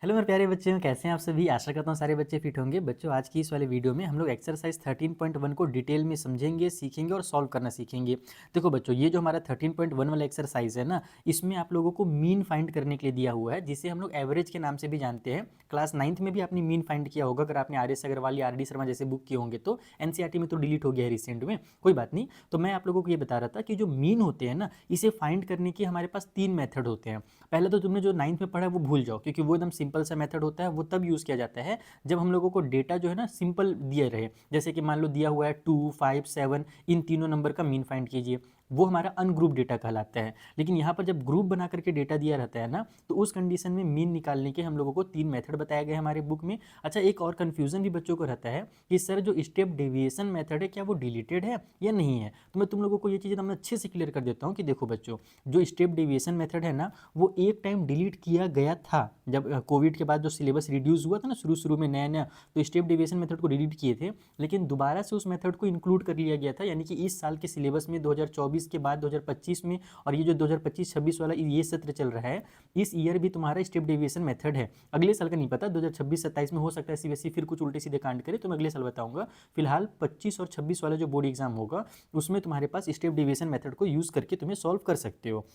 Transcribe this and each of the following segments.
Hello मेरे प्यारे बच्चे, कैसे हैं आप सभी। आशा करता हूँ सारे बच्चे फिट होंगे। बच्चों, आज की इस वाले वीडियो में हम लोग एक्सरसाइज 13.1 को डिटेल में समझेंगे, सीखेंगे और सॉल्व करना सीखेंगे। देखो बच्चों, ये जो हमारा 13.1 वाला एक्सरसाइज है ना, इसमें आप लोगों को मीन फाइंड करने के लिए दिया हुआ है, जिसे हम लोग एवरेज के नाम से भी जानते हैं। क्लास 9th में भी आपने मीन फाइंड किया होगा, अगर आपने RS अग्रवाल या RD शर्मा जैसे बुक किए होंगे तो। NCERT में तो डिलीट हो गया है रिसेंट में, कोई बात नहीं। तो मैं आप लोगों को ये बता रहा था कि जो मीन होते हैं ना, इसे फाइंड करने के हमारे पास 3 मेथड होते हैं। पहले तो तुमने जो 9th में पढ़ा है वो भूल जाओ, क्योंकि वो एकदम सिंपल सा मेथड होता है। वो तब यूज़ किया जाता है जब हम लोगों को डेटा जो है ना सिंपल दिए रहे। जैसे कि मान लो दिया हुआ है 2, 5, 7, इन तीनों नंबर का मीन फाइंड कीजिए, वो हमारा अनग्रुप डेटा कहलाता है। लेकिन यहाँ पर जब ग्रुप बना करके डेटा दिया रहता है ना, तो उस कंडीशन में मीन निकालने के हम लोगों को 3 मेथड बताया गया है हमारे बुक में। अच्छा, एक और कन्फ्यूजन भी बच्चों को रहता है कि सर जो स्टेप डेविएशन मेथड है, क्या वो डिलीटेड है या नहीं है। तो मैं तुम लोगों को ये चीज़ एकदम अच्छे से क्लियर कर देता हूँ कि देखो बच्चों, जो स्टेप डेविएशन मेथड है ना, वो एक टाइम डिलीट किया गया था। जब कोविड के बाद जो सिलेबस रिड्यूस हुआ था ना शुरू शुरू में नया नया, तो स्टेप डेविएशन मेथड को डिलीट किए थे। लेकिन दोबारा से उस मेथड को इंक्लूड कर लिया गया था, यानी कि इस साल के सिलेबस में 2024 के बाद 2025 में, और ये जो 2025-26 वाला ये सत्र चल रहा है, इस ईयर भी तुम्हारा स्टेप डेविएशन मेथड है। अगले साल का नहीं पता, 2026-27 में हो सकता है CBSE फिर कुछ उल्टे सीधे कांड करे, तो मैं अगले साल बताऊंगा। फिलहाल 25 और 26 वाला जो बोर्ड एग्जाम होगा, उसमें तुम्हारे पास स्टेप डेविएशन मेथड को यूज़ करके तुम्हें सॉल्व कर सकते हो।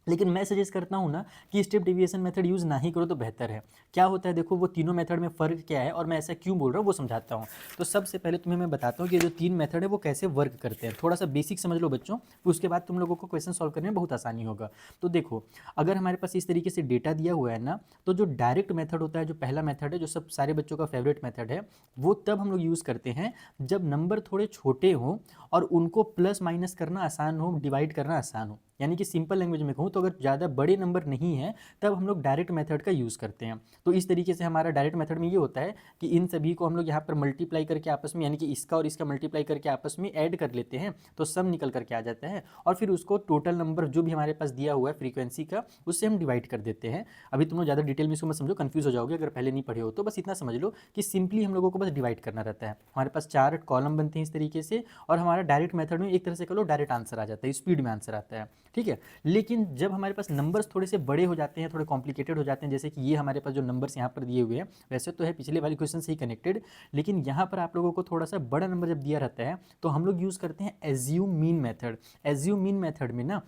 लेकिन मैं सजेस्ट करता हूँ ना कि स्टेप डेविएशन मेथड यूज़ ना ही करो तो बेहतर है। क्या होता है देखो, वो तीनों मेथड में फ़र्क क्या है और मैं ऐसा क्यों बोल रहा हूँ वो समझाता हूँ। तो सबसे पहले तुम्हें मैं बताता हूँ कि जो 3 मेथड है वो कैसे वर्क करते हैं। थोड़ा सा बेसिक समझ लो बच्चों, फिर उसके बाद तुम लोगों को क्वेश्चन सॉल्व करने में बहुत आसानी होगा। तो देखो, अगर हमारे पास इस तरीके से डेटा दिया हुआ है ना, तो जो डायरेक्ट मेथड होता है, जो पहला मेथड है, जो सब सारे बच्चों का फेवरेट मेथड है, वो तब हम लोग यूज़ करते हैं जब नंबर थोड़े छोटे हों और उनको प्लस माइनस करना आसान हो, डिवाइड करना आसान हो। यानी कि सिंपल लैंग्वेज में कहूँ तो अगर ज़्यादा बड़े नंबर नहीं है, तब हम लोग डायरेक्ट मेथड का यूज़ करते हैं। तो इस तरीके से हमारा डायरेक्ट मेथड में ये होता है कि इन सभी को हम लोग यहाँ पर मल्टीप्लाई करके आपस में, यानी कि इसका और इसका मल्टीप्लाई करके आपस में ऐड कर लेते हैं, तो सम निकल करके आ जाता है। और फिर उसको टोटल नंबर जो भी हमारे पास दिया हुआ है फ्रीक्वेंसी का, उससे हम डिवाइड कर देते हैं। अभी तुम लोग ज़्यादा डिटेल में इसको मत समझो, कंफ्यूज हो जाओगे अगर पहले नहीं पढ़े हो तो। बस इतना समझ लो कि सिंपली हम लोगों को बस डिवाइड करना रहता है। हमारे पास 4 कॉलम बनते हैं इस तरीके से, और हमारा डायरेक्ट मेथड में एक तरह से कह लो डायरेक्ट आंसर आ जाता है, स्पीड में आंसर आता है। ठीक है। लेकिन जब हमारे पास नंबर्स थोड़े से बड़े हो जाते हैं, थोड़े कॉम्प्लिकेटेड हो जाते हैं, जैसे कि ये हमारे पास जो नंबर्स यहाँ पर दिए हुए हैं, वैसे तो है पिछले वाले क्वेश्चन से ही कनेक्टेड, लेकिन यहाँ पर आप लोगों को थोड़ा सा बड़ा नंबर जब दिया रहता है, तो हम लोग यूज़ करते हैं assume mean method. Assume mean method में ना,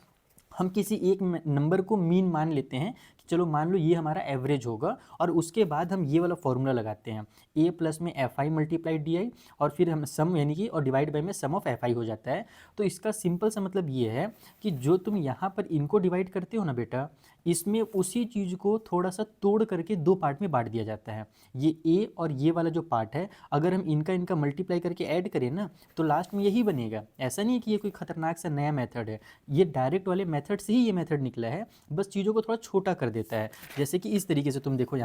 हम किसी एक नंबर को मीन मान लेते हैं कि चलो मान लो ये हमारा एवरेज होगा, और उसके बाद हम ये वाला फॉर्मूला लगाते हैं, a प्लस में F I multiply D I, और फिर हम सम यानी कि और डिवाइड बाई में सम ऑफ एफ आई हो जाता है। तो इसका सिंपल सा मतलब ये है कि जो तुम यहाँ पर इनको डिवाइड करते हो ना बेटा, इसमें उसी चीज़ को थोड़ा सा तोड़ करके 2 पार्ट में बांट दिया जाता है। ये a और ये वाला जो पार्ट है, अगर हम इनका इनका मल्टीप्लाई करके ऐड करें ना, तो लास्ट में यही बनेगा। ऐसा नहीं है कि ये कोई खतरनाक सा नया मेथड है, ये डायरेक्ट वाले मेथड से ही ये मेथड निकला है, बस चीज़ों को थोड़ा छोटा कर देता है। जैसे कि इस तरीके से तुम देखो,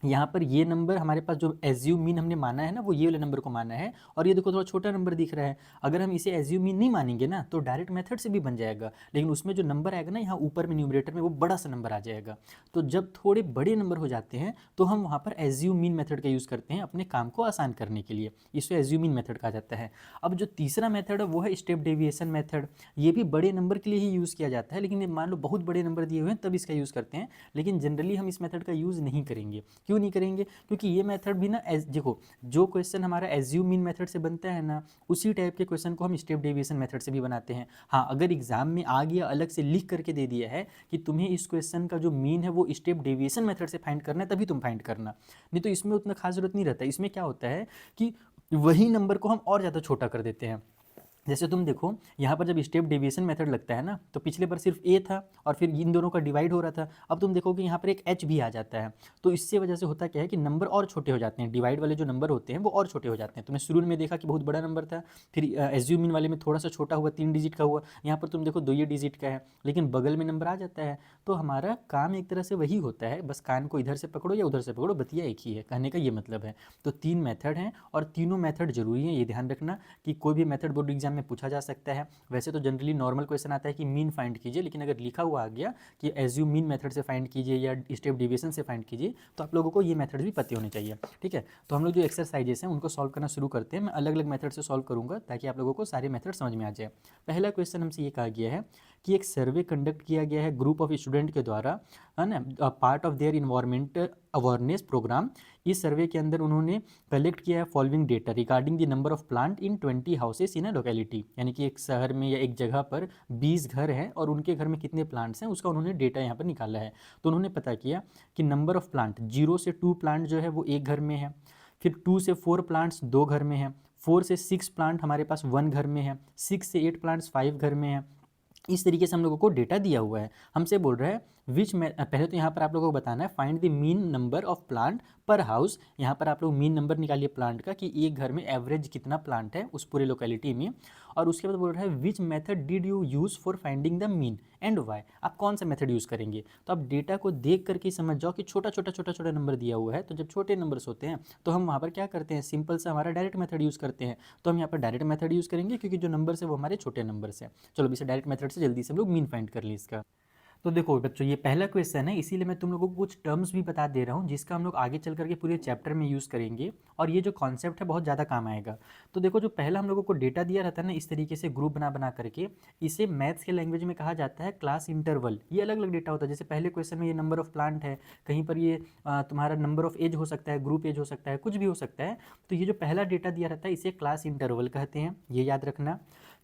यहाँ पर ये नंबर हमारे पास जो एज्यूम मीन हमने माना है ना, वो ये वाले नंबर को माना है, और ये देखो थोड़ा छोटा नंबर दिख रहा है। अगर हम इसे एज्यूम मीन नहीं मानेंगे ना, तो डायरेक्ट मेथड से भी बन जाएगा, लेकिन उसमें जो नंबर आएगा ना यहाँ ऊपर में न्यूमरेटर में, वो बड़ा सा नंबर आ जाएगा। तो जब थोड़े बड़े नंबर हो जाते हैं, तो हम वहाँ पर एज्यूम मीन मेथड का यूज़ करते हैं अपने काम को आसान करने के लिए, इसे एज्यूम मीन मेथड कहा जाता है। अब जो तीसरा मेथड है वो है स्टेप डेविएशन मेथड। ये भी बड़े नंबर के लिए ही यूज़ किया जाता है, लेकिन मान लो बहुत बड़े नंबर दिए हुए हैं तब इसका यूज़ करते हैं, लेकिन जनरली हम इस मेथड का यूज़ नहीं करेंगे। क्यों नहीं करेंगे? क्योंकि ये मेथड भी ना, देखो, जो क्वेश्चन हमारा एज्यूम मीन मेथड से बनता है ना, उसी टाइप के क्वेश्चन को हम स्टेप डेविएशन मेथड से भी बनाते हैं। हाँ, अगर एग्जाम में आ गया, अलग से लिख करके दे दिया है कि तुम्हें इस क्वेश्चन का जो मीन है वो स्टेप डेविएशन मेथड से फाइंड करना है, तभी तुम फाइंड करना, नहीं तो इसमें उतना खास जरूरत नहीं रहता। इसमें क्या होता है कि वही नंबर को हम और ज़्यादा छोटा कर देते हैं। जैसे तुम देखो, यहाँ पर जब स्टेप डेविएशन मेथड लगता है ना, तो पिछले बार सिर्फ a था और फिर इन दोनों का डिवाइड हो रहा था। अब तुम देखोगे यहाँ पर एक h भी आ जाता है, तो इससे वजह से होता क्या है कि नंबर और छोटे हो जाते हैं। डिवाइड वाले जो नंबर होते हैं वो और छोटे हो जाते हैं। तुमने शुरू में देखा कि बहुत बड़ा नंबर था, फिर एज्यूमिन वाले में थोड़ा सा छोटा हुआ, 3 डिजिट का हुआ, यहाँ पर तुम देखो 2 ही डिजिट का है, लेकिन बगल में नंबर आ जाता है। तो हमारा काम एक तरह से वही होता है, बस कान को इधर से पकड़ो या उधर से पकड़ो, बतिया एक ही है, कहने का ये मतलब है। तो 3 मेथड हैं और तीनों मेथड जरूरी है, ये ध्यान रखना कि कोई भी मेथड बोर्ड एग्जाम में पूछा जा सकता है। वैसे तो जनरली नॉर्मल क्वेश्चन आता है कि मीन फाइंड कीजिए, लेकिन अगर लिखा हुआ आ गया कि एज्यूम मीन मेथड से फाइंड कीजिए या स्टेप डेविएशन से फाइंड कीजिए, तो आप लोगों को ये मेथड भी पते होने चाहिए। ठीक है, तो हम लोग जो एक्सरसाइजेस हैं उनको सॉल्व करना शुरू करते हैं। मैं अलग अलग मेथड से सॉल्व करूंगा ताकि आप लोगों को सारे मेथड समझ में आ जाए। पहला क्वेश्चन हमसे ये कहा गया है कि एक सर्वे कंडक्ट किया गया है ग्रुप ऑफ स्टूडेंट के द्वारा, है ना, part of their environment awareness programme. इस सर्वे के अंदर उन्होंने कलेक्ट किया है following data regarding the number of plant in 20 houses in a locality, यानी कि एक शहर में या एक जगह पर 20 घर हैं और उनके घर में कितने प्लांट्स हैं उसका उन्होंने डेटा यहाँ पर निकाला है। तो उन्होंने पता किया कि नंबर ऑफ प्लांट 0 से 2 प्लांट जो है वो एक घर में है, फिर 2 से 4 प्लांट्स 2 घर में है, 4 से 6 प्लांट हमारे पास 1 घर में है, 6 से 8 प्लांट्स 5 घर में है। इस तरीके से हम लोगों को डेटा दिया हुआ है। हमसे बोल रहा है विच में, पहले तो यहाँ पर आप लोगों को बताना है find the mean number of plant पर हाउस। यहाँ पर आप लोग मीन नंबर निकालिए प्लांट का कि एक घर में एवरेज कितना प्लांट है उस पूरे लोकेलिटी में। और उसके बाद बोल रहा है which method did you use for finding the mean and why, आप कौन सा मेथड यूज़ करेंगे। तो आप डेटा को देख करके समझ जाओ कि छोटा छोटा नंबर दिया हुआ है, तो जब छोटे नंबर्स होते हैं तो हम वहाँ पर क्या करते हैं, सिंपल सा हमारा डायरेक्ट मेथड यूज़ करते हैं। तो हम यहाँ पर डायरेक्ट मेथड यूज़ करेंगे क्योंकि जो नंबर्स है वो हमारे छोटे नंबर्स हैं। चलो इसे डायरेक्ट मेथड से जल्दी से हम लोग मीन फाइंड कर लें इसका। तो देखो बच्चों, ये पहला क्वेश्चन है, इसीलिए मैं तुम लोगों को कुछ टर्म्स भी बता दे रहा हूँ जिसका हम लोग आगे चल करके पूरे चैप्टर में यूज़ करेंगे और ये जो कॉन्सेप्ट है बहुत ज़्यादा काम आएगा। तो देखो, जो पहला हम लोगों को डेटा दिया रहता है ना इस तरीके से ग्रुप बना करके, इसे मैथ्स के लैंग्वेज में कहा जाता है क्लास इंटरवल। ये अलग अलग डेटा होता है, जैसे पहले क्वेश्चन में ये नंबर ऑफ प्लांट है, कहीं पर ये तुम्हारा नंबर ऑफ एज हो सकता है, ग्रुप एज हो सकता है, कुछ भी हो सकता है। तो ये जो पहला डेटा दिया रहता है इसे क्लास इंटरवल कहते हैं, ये याद रखना।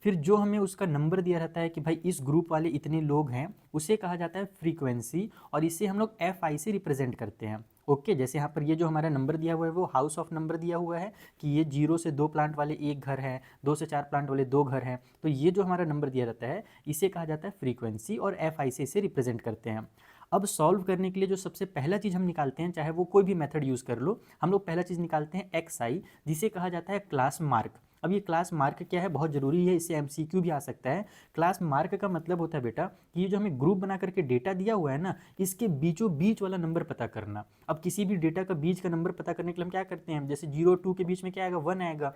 फिर जो हमें उसका नंबर दिया रहता है कि भाई इस ग्रुप वाले इतने लोग हैं, उसे कहा जाता है फ्रीक्वेंसी, और इसे हम लोग FI से रिप्रेजेंट करते हैं। ओके, जैसे यहाँ पर ये जो हमारा नंबर दिया हुआ है वो हाउस ऑफ नंबर दिया हुआ है कि ये 0 से 2 प्लांट वाले एक घर है, 2 से 4 प्लांट वाले 2 घर हैं। तो ये जो हमारा नंबर दिया रहता है इसे कहा जाता है फ्रीक्वेंसी, और FI से इसे रिप्रेजेंट करते हैं। अब सॉल्व करने के लिए जो सबसे पहला चीज़ हम निकालते हैं, चाहे वो कोई भी मेथड यूज़ कर लो, हम लोग पहला चीज़ निकालते हैं XI, जिसे कहा जाता है क्लास मार्क। अब ये क्लास मार्क क्या है, बहुत ज़रूरी है, इससे MCQ भी आ सकता है। क्लास मार्क का मतलब होता है बेटा कि ये जो हमें ग्रुप बना करके डेटा दिया हुआ है ना, इसके बीचों बीच वाला नंबर पता करना। अब किसी भी डेटा का बीच का नंबर पता करने के लिए हम क्या करते हैं, जैसे 0 2 के बीच में क्या आएगा, 1 आएगा।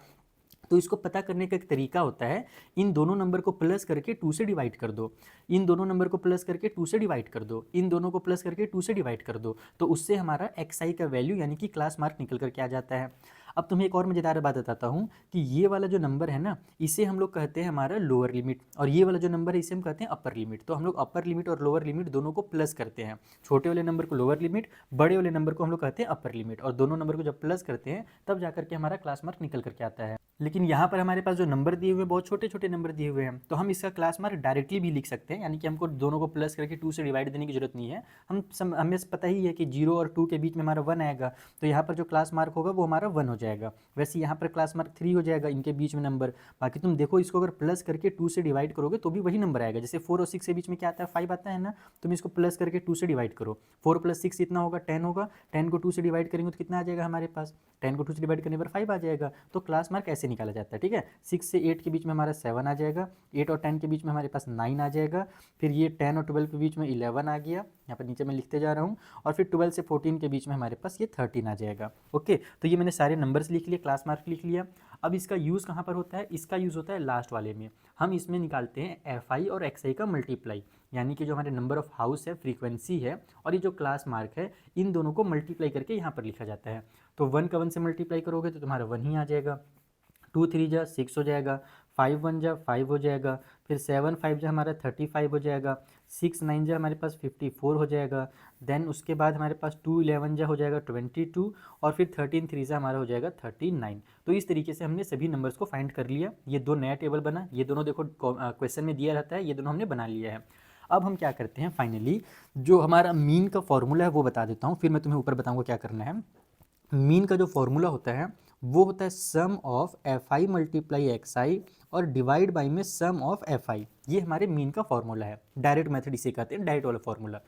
तो इसको पता करने का एक तरीका होता है, इन दोनों नंबर को प्लस करके 2 से डिवाइड कर दो, इन दोनों नंबर को प्लस करके 2 से डिवाइड कर दो, इन दोनों को प्लस करके 2 से डिवाइड कर दो, तो उससे हमारा XI का वैल्यू यानी कि क्लास मार्क निकल करके आ जाता है। अब तुम्हें एक और मज़ेदार बात बताता हूँ कि ये वाला जो नंबर है ना, इसे हम लोग कहते हैं हमारा लोअर लिमिट, और ये वाला जो नंबर है इसे हम कहते हैं अपर लिमिट। तो हम लोग अपर लिमिट और लोअर लिमिट दोनों को प्लस करते हैं, छोटे वाले नंबर को लोअर लिमिट, बड़े वाले नंबर को हम लोग कहते हैं अपर लिमिट, और दोनों नंबर को जब प्लस करते हैं तब जाकर के हमारा क्लास मार्क निकल करके आता है। लेकिन यहाँ पर हमारे पास जो नंबर दिए हुए हैं बहुत छोटे छोटे नंबर दिए हुए हैं, तो हम इसका क्लास मार्क डायरेक्टली भी लिख सकते हैं, यानी कि हमको दोनों को प्लस करके 2 से डिवाइड देने की जरूरत नहीं है। हमें पता ही है कि 0 और 2 के बीच में हमारा 1 आएगा, तो यहाँ पर जो क्लास मार्क होगा वो हमारा 1 हो जाएगा। वैसे यहाँ पर क्लास मार्क 3 हो जाएगा इनके बीच में नंबर। बाकी तुम देखो, इसको अगर प्लस करके 2 से डिवाइड करोगे तो भी वही नंबर आएगा। जैसे 4 और 6 के बीच में क्या आता है, 5 आता है ना, तुम इसको प्लस करके 2 से डिवाइड करो, 4 + 6 इतना होगा, 10 होगा, 10 को 2 से डिवाइड करेंगे तो कितना आ जाएगा हमारे पास, 10 को 2 से डिवाइड करने पर 5 आ जाएगा। तो क्लास मार्क ऐसे निकाला जाता है, ठीक है। 6 से 8 के बीच में हमारा 7 आ जाएगा, 8 और 10 के बीच में हमारे पास 9 आ जाएगा, फिर ये 10 और 12 के बीच में 11 आ गया, यहाँ पर नीचे मैं लिखते जा रहा हूँ, और फिर 12 से 14 के बीच में हमारे पास ये 13 आ जाएगा। ओके, तो ये मैंने सारे नंबर्स लिख लिए, क्लास मार्क लिख लिया। अब इसका यूज़ कहाँ पर होता है, इसका यूज़ होता है लास्ट वाले में। हम इसमें निकालते हैं FI और XI का मल्टीप्लाई, यानी कि जो हमारे नंबर ऑफ हाउस है, फ्रीक्वेंसी है, और ये जो क्लास मार्क है, इन दोनों को मल्टीप्लाई करके यहाँ पर लिखा जाता है। तो 1 का 1 से मल्टीप्लाई करोगे तो तुम्हारा 1 ही आ जाएगा, 2 3 जा 6 हो जाएगा, 5 1 जा 5 हो जाएगा, फिर 7 5 जा हमारा 35 हो जाएगा, 6 9 जा हमारे पास 54 हो जाएगा, देन उसके बाद हमारे पास 2 11 जा हो जाएगा 22, और फिर 13 3 जा हमारा हो जाएगा 39। तो इस तरीके से हमने सभी नंबर्स को फाइंड कर लिया। ये दो नया टेबल बना, ये दोनों देखो क्वेश्चन में दिया रहता है, ये दोनों हमने बना लिया है। अब हम क्या करते हैं, फाइनली जो हमारा मीन का फॉर्मूला है वो बता देता हूँ, फिर मैं तुम्हें ऊपर बताऊँगा क्या करना है। मीन का जो फॉर्मूला होता है वो होता है सम ऑफ FI मल्टीप्लाई XI और डिवाइड बाई में सम ऑफ FI। ये हमारे मीन का फॉर्मूला है, डायरेक्ट मेथड इसे कहते हैं, डायरेक्ट वाला फॉर्मूला।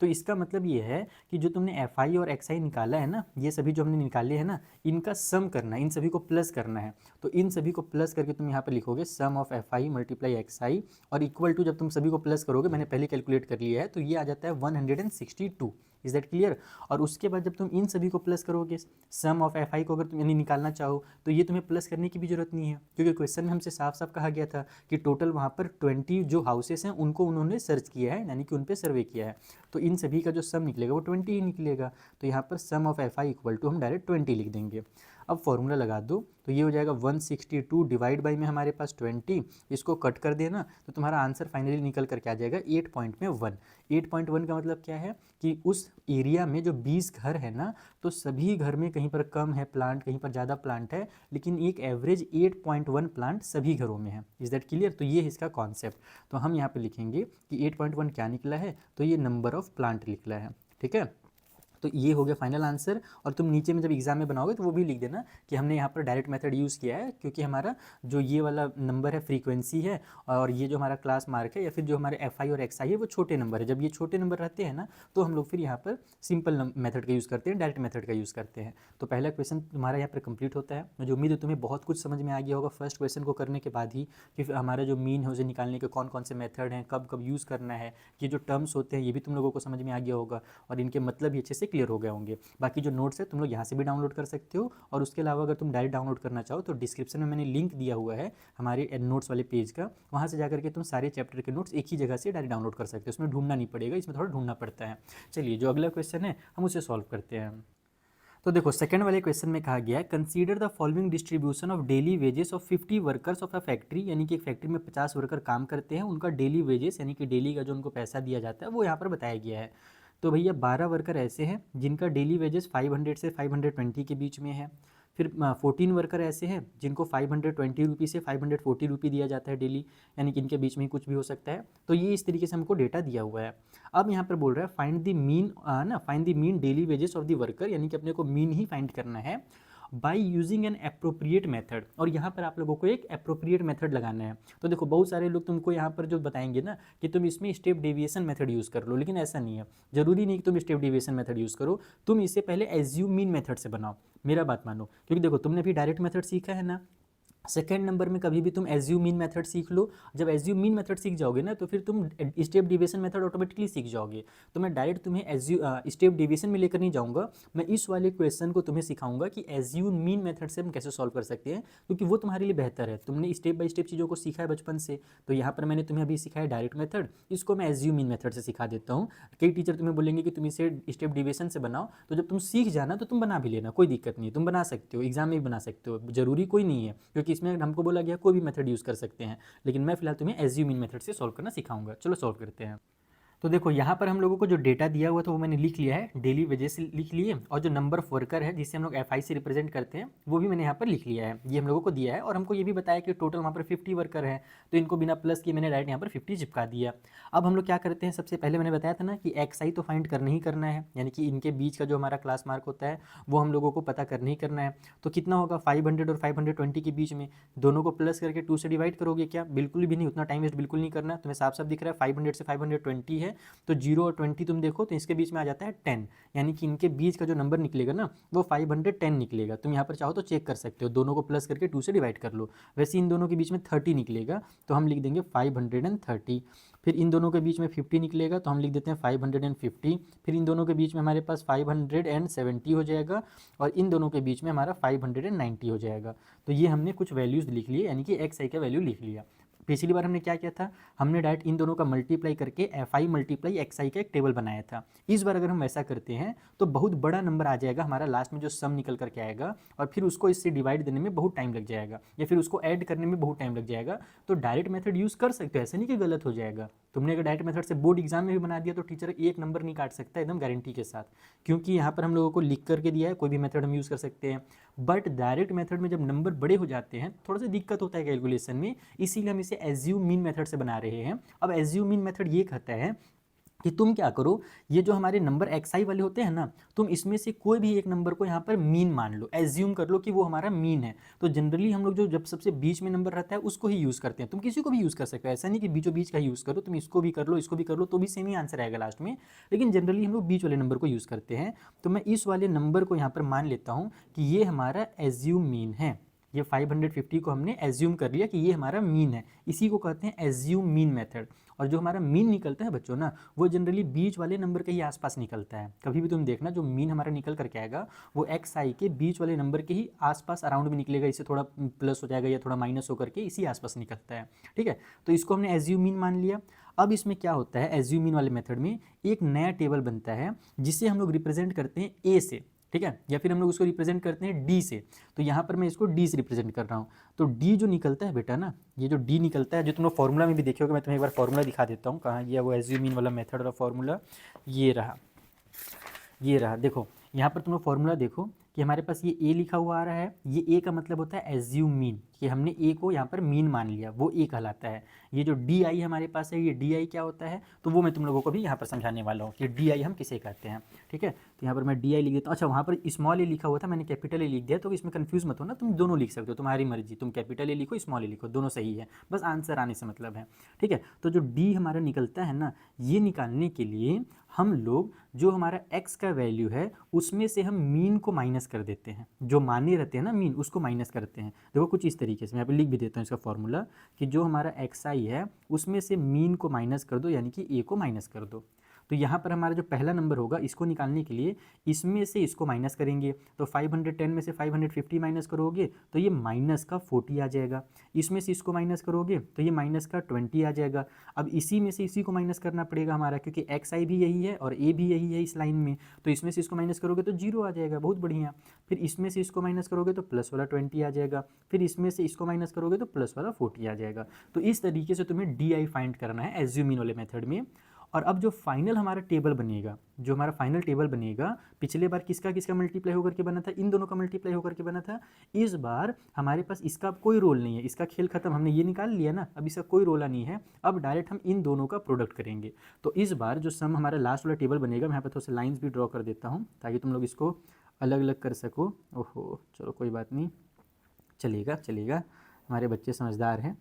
तो इसका मतलब ये है कि जो तुमने FI और XI निकाला है ना, ये सभी जो हमने निकाले हैं ना, इनका सम करना है, इन सभी को प्लस करना है। तो इन सभी को प्लस करके तुम यहाँ पर लिखोगे सम ऑफ FI मल्टीप्लाई XI, और इक्वल टू जब तुम सभी को प्लस करोगे, मैंने पहले कैलकुलेट कर लिया है, तो ये आ जाता है 162। Is that clear. और उसके बाद जब तुम इन सभी को प्लस करोगे, सम ऑफ एफ आई को अगर तुम यानी निकालना चाहो तो ये तुम्हें प्लस करने की भी जरूरत नहीं है, क्योंकि क्वेश्चन में हमसे साफ साफ कहा गया था कि टोटल वहाँ पर 20 जो हाउसेस हैं उनको उन्होंने सर्च किया है, यानी कि उन पर सर्वे किया है, तो इन सभी का जो सम निकलेगा वो 20 ही निकलेगा। तो यहाँ पर sum of F I equal to हम डायरेक्ट 20 लिख देंगे। अब फॉर्मूला लगा दो तो ये हो जाएगा 162 डिवाइड बाई में हमारे पास 20, इसको कट कर देना तो तुम्हारा आंसर फाइनली निकल कर क्या आ जाएगा 8.1। 8.1 का मतलब क्या है कि उस एरिया में जो 20 घर है ना, तो सभी घर में कहीं पर कम है प्लांट, कहीं पर ज़्यादा प्लांट है, लेकिन एक एवरेज 8.1 प्लांट सभी घरों में है। Is that clear. तो ये है इसका कॉन्सेप्ट। तो हम यहाँ पे लिखेंगे कि 8.1 क्या निकला है, तो ये नंबर ऑफ प्लांट निकला है। ठीक है, तो ये हो गया फाइनल आंसर। और तुम नीचे में जब एग्जाम में बनाओगे तो वो भी लिख देना कि हमने यहाँ पर डायरेक्ट मेथड यूज़ किया है, क्योंकि हमारा जो ये वाला नंबर है फ्रीक्वेंसी है, और ये जो हमारा क्लास मार्क है या फिर जो हमारे एफ आई और एक्स आई है वो छोटे नंबर है। जब ये छोटे नंबर रहते हैं ना तो हम लोग फिर यहाँ पर सिंपल मेथड का यूज़ करते हैं, डायरेक्ट मेथड का यूज़ करते हैं। तो पहला क्वेश्चन तुम्हारा यहाँ पर कंप्लीट होता है। मुझे उम्मीद है तुम्हें बहुत कुछ समझ में आ गया होगा फर्स्ट क्वेश्चन को करने के बाद ही, कि हमारा जो मीन है उसे निकालने के कौन कौन से मेथड हैं, कब कब यूज़ करना है, ये जो टर्म्स होते हैं ये भी तुम लोगों को समझ में आ गया होगा, और इनके मतलब भी अच्छे से क्लियर हो गए होंगे। बाकी जो नोट्स है तुम लोग यहाँ से भी डाउनलोड कर सकते हो, और उसके अलावा अगर तुम डायरेक्ट डाउनलोड करना चाहो तो डिस्क्रिप्शन में मैंने लिंक दिया हुआ है हमारे नोट्स वाले पेज का, वहाँ से जाकर के तुम सारे चैप्टर के नोट्स एक ही जगह से डायरेक्ट डाउनलोड कर सकते हो, उसमें ढूंढना नहीं पड़ेगा, इसमें थोड़ा ढूंढना पड़ता है। चलिए जो अगला क्वेश्चन है हम उसे सॉल्व करते हैं। तो देखो सेकंड वाले क्वेश्चन में कहा गया है consider the following distribution of daily wages of 50 workers of a factory, यानी कि एक फैक्ट्री में 50 वर्कर काम करते हैं, उनका डेली वेजेस यानी कि डेली का जो उनको पैसा दिया जाता है वो यहाँ पर बताया गया है। तो भैया 12 वर्कर ऐसे हैं जिनका डेली वेजेस 500 से 520 के बीच में है। फिर 14 वर्कर ऐसे हैं जिनको 520 रुपी से 540 रुपी दिया जाता है डेली, यानी कि इनके बीच में कुछ भी हो सकता है। तो ये इस तरीके से हमको डेटा दिया हुआ है। अब यहाँ पर बोल रहा है find the mean find the mean daily wages of the worker, यानी कि अपने को मीन ही फाइंड करना है by using an appropriate method. और यहाँ पर आप लोगों को एक अप्रोप्रिएट मेथड लगाना है। तो देखो बहुत सारे लोग तुमको यहाँ पर जो बताएंगे ना कि तुम इसमें स्टेप डेविएशन मेथड यूज़ कर लो, लेकिन ऐसा नहीं है, जरूरी नहीं कि तुम स्टेप डेविएशन मेथड यूज़ करो, तुम इसे पहले एज्यूम मीन मेथड से बनाओ। मेरा बात मानो, क्योंकि देखो तुमने भी डायरेक्ट मेथड सीखा है ना, सेकेंड नंबर में कभी भी तुम एज्यूम मीन मेथड सीख लो। जब एज्यूम मीन मेथड सीख जाओगे ना तो फिर तुम स्टेप डिविएशन मेथड ऑटोमेटिकली सीख जाओगे। तो मैं डायरेक्ट तुम्हें स्टेप डिविएशन में लेकर नहीं जाऊंगा, मैं इस वाले क्वेश्चन को तुम्हें सिखाऊंगा कि एज्यूम मीन मेथड से हम कैसे सॉल्व कर सकते हैं, क्योंकि वो तुम्हारे लिए बेहतर है। तुमने स्टेप बाय स्टेप चीज़ों को सीखा है बचपन से, तो यहाँ पर मैंने तुम्हें अभी सिखाया डायरेक्ट मेथड, इसको मैं एज्यूम मीन मेथड से सिखा देता हूँ। कई टीचर तुम्हें बोलेंगे कि तुम इसे स्टेप डिविएशन से बनाओ, तो जब तुम सीख जाना तो तुम बना भी लेना, कोई दिक्कत नहीं, तुम बना सकते हो, एग्जाम में भी बना सकते हो, जरूरी कोई नहीं है, क्योंकि इसमें हमको बोला गया कोई भी मेथड यूज कर सकते हैं, लेकिन मैं फिलहाल तुम्हें एज्यूम इन मेथड से सॉल्व करना सिखाऊंगा। चलो सॉल्व करते हैं। तो देखो यहाँ पर हम लोगों को जो डेटा दिया हुआ था वो मैंने लिख लिया है, डेली वेजेस लिख लिए, और जो नंबर ऑफ वर्कर है जिसे हम लोग एफ आई से रिप्रेजेंट करते हैं वो भी मैंने यहाँ पर लिख लिया है, ये हम लोगों को दिया है। और हमको ये भी बताया कि टोटल वहाँ पर 50 वर्कर है, तो इनको बिना प्लस किए मैंने डायरेक्ट यहाँ पर 50 चिपका दिया। अब हम लोग क्या करते हैं, सबसे पहले मैंने बताया था ना कि एक्स आई तो फाइंड करना ही करना है, यानी कि इनके बीच का जो हमारा क्लास मार्क होता है वो हम लोगों को पता करना ही करना है। तो कितना होगा 500 और 520 के बीच में, दोनों को प्लस करके 2 से डिवाइड करोगे क्या, बिल्कुल भी नहीं, उतना टाइम वेस्ट बिल्कुल नहीं करना। तुम्हें साफ साफ दिख रहा है 500 से 520 है, तो 0 और 20 तुम देखो तो इसके बीच में आ जाता है 10, यानी कि इनके बीच का जो नंबर निकलेगा ना वो 510 निकलेगा। तुम यहाँ पर चाहो तो चेक कर सकते हो, दोनों को प्लस करके 2 से डिवाइड कर लो। वैसे इन दोनों के बीच में 30 निकलेगा तो हम लिख देंगे 530। फिर इन दोनों के बीच में 50 निकलेगा तो हम लिख देते हैं 550। फिर इन दोनों के बीच में हमारे पास 570 हो जाएगा, और इन दोनों के बीच में हमारा 590 हो जाएगा। तो ये हमने कुछ वैल्यूज़ लिख लिए, यानी कि एक्स आई का वैल्यू लिख लिया। पिछली बार हमने क्या किया था, हमने डायरेक्ट इन दोनों का मल्टीप्लाई करके एफ आई मल्टीप्लाई एक्स आई का एक टेबल बनाया था। इस बार अगर हम वैसा करते हैं तो बहुत बड़ा नंबर आ जाएगा हमारा, लास्ट में जो सम निकल करके आएगा, और फिर उसको इससे डिवाइड देने में बहुत टाइम लग जाएगा, या फिर उसको ऐड करने में बहुत टाइम लग जाएगा। तो डायरेक्ट मेथड यूज़ कर सकते हो, ऐसा नहीं कि गलत हो जाएगा। तुमने अगर डायरेक्ट मेथड से बोर्ड एग्जाम में भी बना दिया तो टीचर एक नंबर नहीं काट सकता एकदम गारंटी के साथ, क्योंकि यहाँ पर हम लोगों को लिख करके दिया है, कोई भी मेथड हम यूज़ कर सकते हैं। बट डायरेक्ट मेथड में जब नंबर बड़े हो जाते हैं थोड़ा सा दिक्कत होता है कैलकुलेशन में, इसीलिए हम इसे एज्यूम मीन मेथड से बना रहे हैं। अब एज्यूम मीन मेथड ये कहता है कि तुम क्या करो, ये जो हमारे नंबर एक्स आई वाले होते हैं ना, तुम इसमें से कोई भी एक नंबर को यहाँ पर मीन मान लो, एज्यूम कर लो कि वो हमारा मीन है। तो जनरली हम लोग जो जब सबसे बीच में नंबर रहता है उसको ही यूज़ करते हैं, तुम किसी को भी यूज़ कर सकते हो, ऐसा नहीं कि बीचों बीच का यूज़ करो, तुम इसको भी कर लो इसको भी कर लो तो भी सेम ही आंसर आएगा लास्ट में, लेकिन जनरली हम लोग बीच वाले नंबर को यूज़ करते हैं। तो मैं इस वाले नंबर को यहाँ पर मान लेता हूँ कि ये हमारा एज्यूम मीन है। ये 550 को हमने एज्यूम कर लिया कि ये हमारा मीन है, इसी को कहते हैं एज्यूम मीन मेथड। और जो हमारा मीन निकलता है बच्चों ना, वो जनरली बीच वाले नंबर के ही आसपास निकलता है। कभी भी तुम देखना जो मीन हमारा निकल करके आएगा वो एक्स आई के बीच वाले नंबर के ही आसपास अराउंड में निकलेगा, इससे थोड़ा प्लस हो जाएगा या थोड़ा माइनस होकर के इसी आसपास निकलता है। ठीक है, तो इसको हमने एज्यूम मीन मान लिया। अब इसमें क्या होता है, एज्यूम मीन वाले मेथड में एक नया टेबल बनता है जिसे हम लोग रिप्रेजेंट करते हैं ए से, ठीक है, या फिर हम लोग उसको रिप्रेजेंट करते हैं डी से। तो यहाँ पर मैं इसको डी से रिप्रेजेंट कर रहा हूँ। तो डी जो निकलता है बेटा ना, ये जो डी निकलता है, जो तुम लोग फॉर्मूला में भी देखोगे, मैं तुम्हें एक बार फॉर्मूला दिखा देता हूँ, कहाँ ये वो एज्यूम मीन वाला मेथड वाला फॉर्मूला, ये रहा, ये रहा। देखो यहाँ पर तुम लोग फॉर्मूला देखो कि हमारे पास ये ए लिखा हुआ आ रहा है, ये ए का मतलब होता है एज्यूम मीन, कि हमने ए को यहाँ पर मीन मान लिया, वो ए कहलाता है। ये जो डी आई हमारे पास है, ये डी आई क्या होता है, तो वो मैं तुम लोगों को भी यहाँ पर समझाने वाला हूँ कि डी आई हम किसे कहते हैं। ठीक है, तो यहाँ पर मैं डी आई लिख देता हूँ। अच्छा, वहाँ पर स्मॉल ए लिखा हुआ था, मैंने कैपिटल ए लिख दिया, तो इसमें कन्फ्यूज मत हो ना, तुम दोनों लिख सकते हो, तुम्हारी मर्जी, तुम कैपिटल ए लिखो स्मॉल ए लिखो, दोनों सही है, बस आंसर आने से मतलब है। ठीक है, तो जो डी हमारा निकलता है ना, ये निकालने के लिए हम लोग जो हमारा x का वैल्यू है उसमें से हम मीन को माइनस कर देते हैं, जो माने रहते हैं ना मीन, उसको माइनस करते हैं। देखो कुछ इस तरीके से मैं यहाँ पे लिख भी देता हूँ इसका फॉर्मूला, कि जो हमारा xi है उसमें से मीन को माइनस कर दो, यानी कि a को माइनस कर दो। तो यहाँ पर हमारा जो पहला नंबर होगा, इसको निकालने के लिए इसमें से इसको माइनस करेंगे, तो 510 में से 550 माइनस करोगे तो ये माइनस का 40 आ जाएगा। इसमें से इसको माइनस करोगे तो ये माइनस का 20 आ जाएगा। अब इसी में से इसी को माइनस करना पड़ेगा हमारा, क्योंकि एक्स आई भी यही है और ए भी यही है इस लाइन में, तो इसमें से इसको माइनस करोगे तो 0 आ जाएगा, बहुत बढ़िया। फिर इसमें से इसको माइनस करोगे तो प्लस वाला 20 आ जाएगा, फिर इसमें से इसको माइनस करोगे तो प्लस वाला 40 आ जाएगा। तो इस तरीके से तुम्हें डी आई फाइंड करना है एज्यूम मीन वाले मेथड में। और अब जो फाइनल हमारा टेबल बनेगा, जो हमारा फाइनल टेबल बनेगा, पिछले बार किसका किसका मल्टीप्लाई होकर के बना था, इन दोनों का मल्टीप्लाई होकर के बना था। इस बार हमारे पास इसका कोई रोल नहीं है, इसका खेल खत्म, हमने ये निकाल लिया ना, अब इसका कोई रोला नहीं है। अब डायरेक्ट हम इन दोनों का प्रोडक्ट करेंगे। तो इस बार जो सम हमारा लास्ट वाला टेबल बनेगा, मैं यहाँ पर थोड़ा सा लाइन्स भी ड्रॉ कर देता हूँ ताकि तुम लोग इसको अलग अलग कर सको। ओहो, चलो कोई बात नहीं, चलेगा चलेगा, हमारे बच्चे समझदार हैं।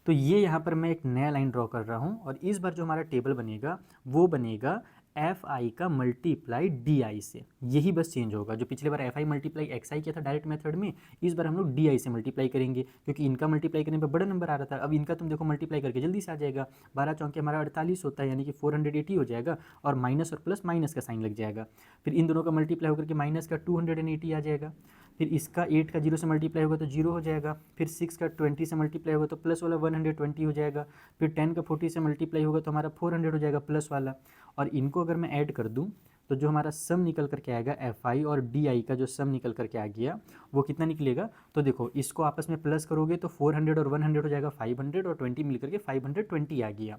तो ये यहाँ पर मैं एक नया लाइन ड्रॉ कर रहा हूँ, और इस बार जो हमारा टेबल बनेगा वो बनेगा एफ आई का मल्टीप्लाई डी आई से, यही बस चेंज होगा। जो पिछले बार एफ आई मल्टीप्लाई एक्स आई किया था डायरेक्ट मेथड में, इस बार हम लोग डी आई से मल्टीप्लाई करेंगे, क्योंकि इनका मल्टीप्लाई करने पर बड़ा नंबर आ रहा था, अब इनका तुम देखो मल्टीप्लाई करके जल्दी से आ जाएगा। 12 चौके हमारा 48 होता है, यानी कि 480 हो जाएगा, और माइनस और प्लस माइनस का साइन लग जाएगा। फिर इन दोनों का मल्टीप्लाई होकर के माइनस का 280 आ जाएगा। फिर इसका 8 का 0 से मल्टीप्लाई होगा तो 0 हो जाएगा। फिर 6 का 20 से मल्टीप्लाई होगा तो प्लस वाला 120 हो जाएगा। फिर 10 का 40 से मल्टीप्लाई होगा तो हमारा 400 हो जाएगा प्लस वाला। और इनको अगर मैं ऐड कर दूं तो जो हमारा सम निकल करके आएगा एफ आई और डी आई का, जो सम निकल करके आ गया वो कितना निकलेगा, तो देखो इसको आपस में प्लस करोगे तो 400 और 100 हो जाएगा 500, और 20 मिलकर के 520 आ गया।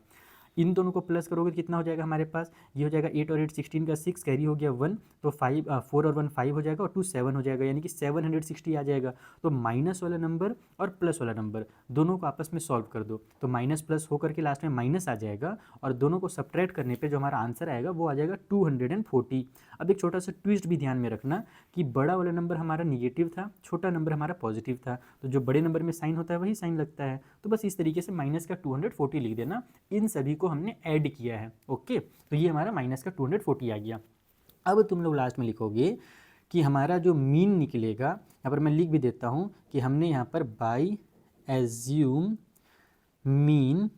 इन दोनों को प्लस करोगे तो कितना हो जाएगा हमारे पास, ये हो जाएगा 8 और 8 16 का 6, कैरी हो गया 1, तो 4 और 1 5 हो जाएगा, और 2 7 हो जाएगा, यानी कि 760 आ जाएगा। तो माइनस वाला नंबर और प्लस वाला नंबर दोनों को आपस में सॉल्व कर दो, तो माइनस प्लस होकर के लास्ट में माइनस आ जाएगा, और दोनों को सब्ट्रैक्ट करने पे जो हमारा आंसर आएगा वो आ जाएगा 240। अब एक छोटा सा ट्विस्ट भी ध्यान में रखना कि बड़ा वाला नंबर हमारा निगेटिव था, छोटा नंबर हमारा पॉजिटिव था, तो जो बड़े नंबर में साइन होता है वही साइन लगता है। तो बस इस तरीके से माइनस का 240 लिख देना, इन सभी को हमने ऐड किया है। ओके, तो ये हमारा माइनस का 240 आ गया। अब तुम लोग लास्ट में लिखोगे कि हमारा जो मीन निकलेगा, यहाँ पर मैं लिख भी देता हूँ कि हमने यहाँ पर बाय एज्यूम मीन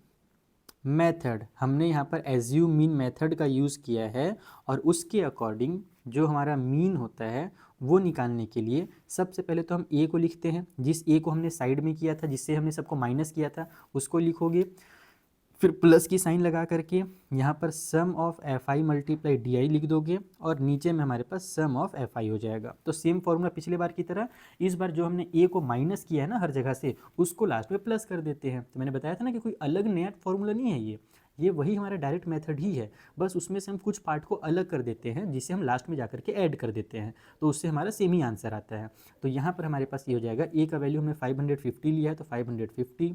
मेथड, हमने यहाँ पर एज्यूम मीन मेथड का यूज़ किया है, और उसके अकॉर्डिंग जो हमारा मीन होता है वो निकालने के लिए सबसे पहले तो हम ए को लिखते हैं, जिस ए को हमने साइड में किया था, जिससे हमने सबको माइनस किया था उसको लिखोगे। फिर प्लस की साइन लगा करके यहाँ पर sum of F I multiply D I लिख दोगे, और नीचे में हमारे पास सम ऑफ एफ आई हो जाएगा। तो सेम फॉर्मूला पिछले बार की तरह, इस बार जो हमने ए को माइनस किया है ना हर जगह से, उसको लास्ट में प्लस कर देते हैं। तो मैंने बताया था ना कि कोई अलग नया फॉर्मूला नहीं है, ये वही हमारा डायरेक्ट मेथड ही है, बस उसमें से हम कुछ पार्ट को अलग कर देते हैं, जिसे हम लास्ट में जाकर के ऐड कर देते हैं, तो उससे हमारा सेम ही आंसर आता है। तो यहाँ पर हमारे पास ये हो जाएगा, ए का वैल्यू हमने 550 लिया है तो 550,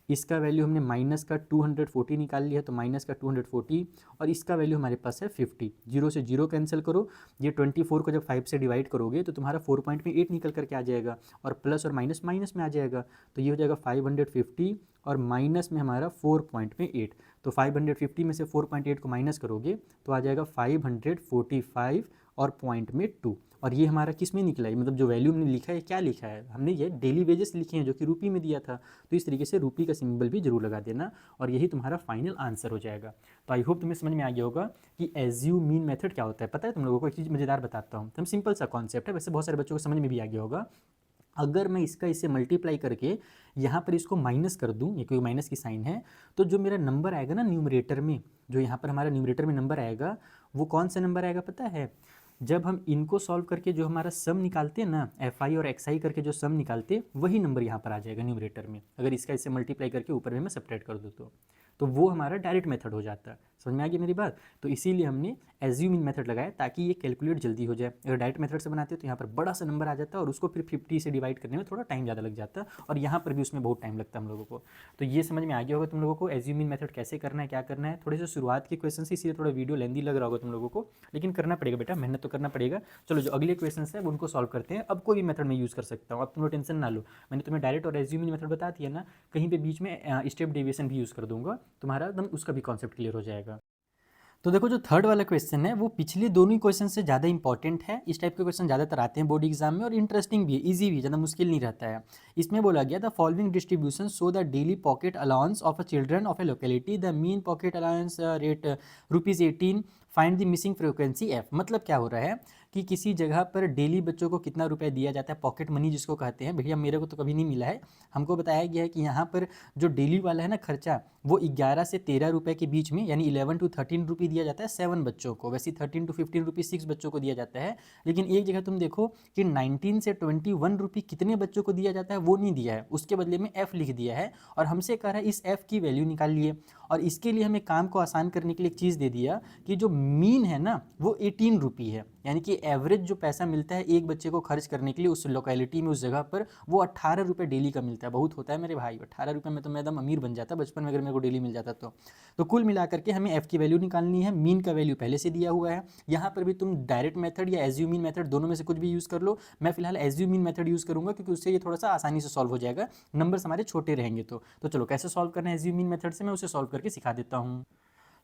इसका वैल्यू हमने माइनस का 240 निकाल लिया है तो माइनस का 240, और इसका वैल्यू हमारे पास है 50। 0 से 0 कैंसिल करो, ये 24 को जब 5 से डिवाइड करोगे तो तुम्हारा 4.8 निकल करके आ जाएगा, और प्लस और माइनस माइनस में आ जाएगा, तो ये हो जाएगा 550 और माइनस में हमारा 4.8। तो 550 में से 4.8 को माइनस करोगे तो आ जाएगा 545, और पॉइंट में 2, और ये हमारा किस में निकला है, मतलब जो वैल्यू हमने लिखा है क्या लिखा है, हमने ये डेली वेजेस लिखे हैं जो कि रुपये में दिया था, तो इस तरीके से रुपये का सिंबल भी जरूर लगा देना, और यही तुम्हारा फाइनल आंसर हो जाएगा। तो आई होप तुम्हें समझ में आ गया होगा कि एज्यूम मीन मेथड क्या होता है। पता है तुम लोगों को, एक चीज़ मज़ेदार बताता हूँ, तुम सिंपल सा कॉन्सेप्ट है, वैसे बहुत सारे बच्चों को समझ में भी आ गया होगा। अगर मैं इससे मल्टीप्लाई करके यहाँ पर इसको माइनस कर दूँ, ये कोई माइनस की साइन है, तो जो मेरा नंबर आएगा ना न्यूमरेटर में, जो यहाँ पर हमारा न्यूमरेटर में नंबर आएगा, वो कौन सा नंबर आएगा पता है? जब हम इनको सॉल्व करके जो हमारा सम निकालते हैं ना, एफ आई और एक्स आई करके जो सम निकालते, वही नंबर यहाँ पर आ जाएगा न्यूमरेटर में, अगर इसका इससे मल्टीप्लाई करके ऊपर में मैं सेपरेट कर दूँ तो वो हमारा डायरेक्ट मेथड हो जाता है। समझ में आ गई मेरी बात? तो इसीलिए हमने एज्यूम इन मेथड लगाया ताकि ये कैलकुलेट जल्दी हो जाए। अगर डायरेक्ट मेथड से बनाते तो यहाँ पर बड़ा सा नंबर आ जाता है और उसको फिर 50 से डिवाइड करने में थोड़ा टाइम ज़्यादा लग जाता है, और यहाँ पर भी उसमें बहुत टाइम लगता है हम लोगों को। तो ये समझ में आ गया होगा तुम लोगों को एज्यूम इन मेथड कैसे करना है, क्या करना है। थोड़े से शुरुआत के क्वेश्चन से इसीलिए थोड़ा वीडियो लेंदी लग रहा होगा तुम लोगों को, लेकिन करना पड़ेगा बेटा, मेहनत तो करना पड़ेगा। चलो जो अगले क्वेश्चन है उनको सॉल्व करते हैं। अब कोई भी मेथड मैं यूज़ कर सकता हूँ, अब तुम लोग टेंशन ना लो, मैंने तुम्हें डायरेक्ट और एज्यूम इन मेथड बता दिया ना, कहीं पे बीच में स्टेप डेविएशन भी यूज़ कर दूंगा, तुम्हारा एकदम उसका भी कॉन्सेप्ट क्लियर हो जाएगा। तो देखो जो थर्ड वाला क्वेश्चन है वो पिछले दोनों ही क्वेश्चन से ज़्यादा इंपॉर्टेंट है। इस टाइप के क्वेश्चन ज़्यादातर आते हैं बोर्ड एग्जाम में, और इंटरेस्टिंग भी है, इजी भी, ज़्यादा मुश्किल नहीं रहता है। इसमें बोला गया the following distribution so the daily pocket allowance of a children of A locality, the mean pocket allowance rate ₹18, find the missing frequency F. मतलब क्या हो रहा है कि किसी जगह पर डेली बच्चों को कितना रुपया दिया जाता है, पॉकेट मनी जिसको कहते हैं। भैया मेरे को तो कभी नहीं मिला है, हमको बताया गया है कि यहाँ पर जो डेली वाला है ना खर्चा, वो 11 से 13 रुपये के बीच में, यानी 11 to 13 रुपये दिया जाता है 7 बच्चों को। वैसे 13 to 15 रुपये 6 बच्चों को दिया जाता है, लेकिन एक जगह तुम देखो कि 19 से 21 रुपये कितने बच्चों को दिया जाता है वो नहीं दिया है, उसके बदले में एफ लिख दिया है, और हमसे कह रहा है इस एफ की वैल्यू निकाल लिए। और इसके लिए हमें काम को आसान करने के लिए एक चीज़ दे दिया कि जो मीन है ना वो 18 रुपये है, यानी कि एवरेज जो पैसा मिलता है एक बच्चे को खर्च करने के लिए उस लोकेलिटी में, उस जगह पर, वो 18 रुपये डेली का मिलता है। बहुत होता है मेरे भाई, 18 रुपये में तो मैं एकदम अमीर बन जाता बचपन में अगर मेरे को डेली मिल जाता तो कुल मिलाकर के हमें एफ की वैल्यू निकालनी है। मीन का वैल्यू पहले से दिया हुआ है, यहाँ पर भी तुम डायरेक्ट मेथड या एज्यूम इन मेथड दोनों में से कुछ भी यूज़ कर लो। मैं फिलहाल एज्यूम इन मेथड यूज़ करूँगा क्योंकि उससे ये थोड़ा सा आसानी से सॉल्व हो जाएगा, नंबर्स हमारे छोटे रहेंगे। तो चलो कैसे सॉल्व करना है एज्यूम इन मेथड से, मैं उसे सॉल्व करके सिखा देता हूँ।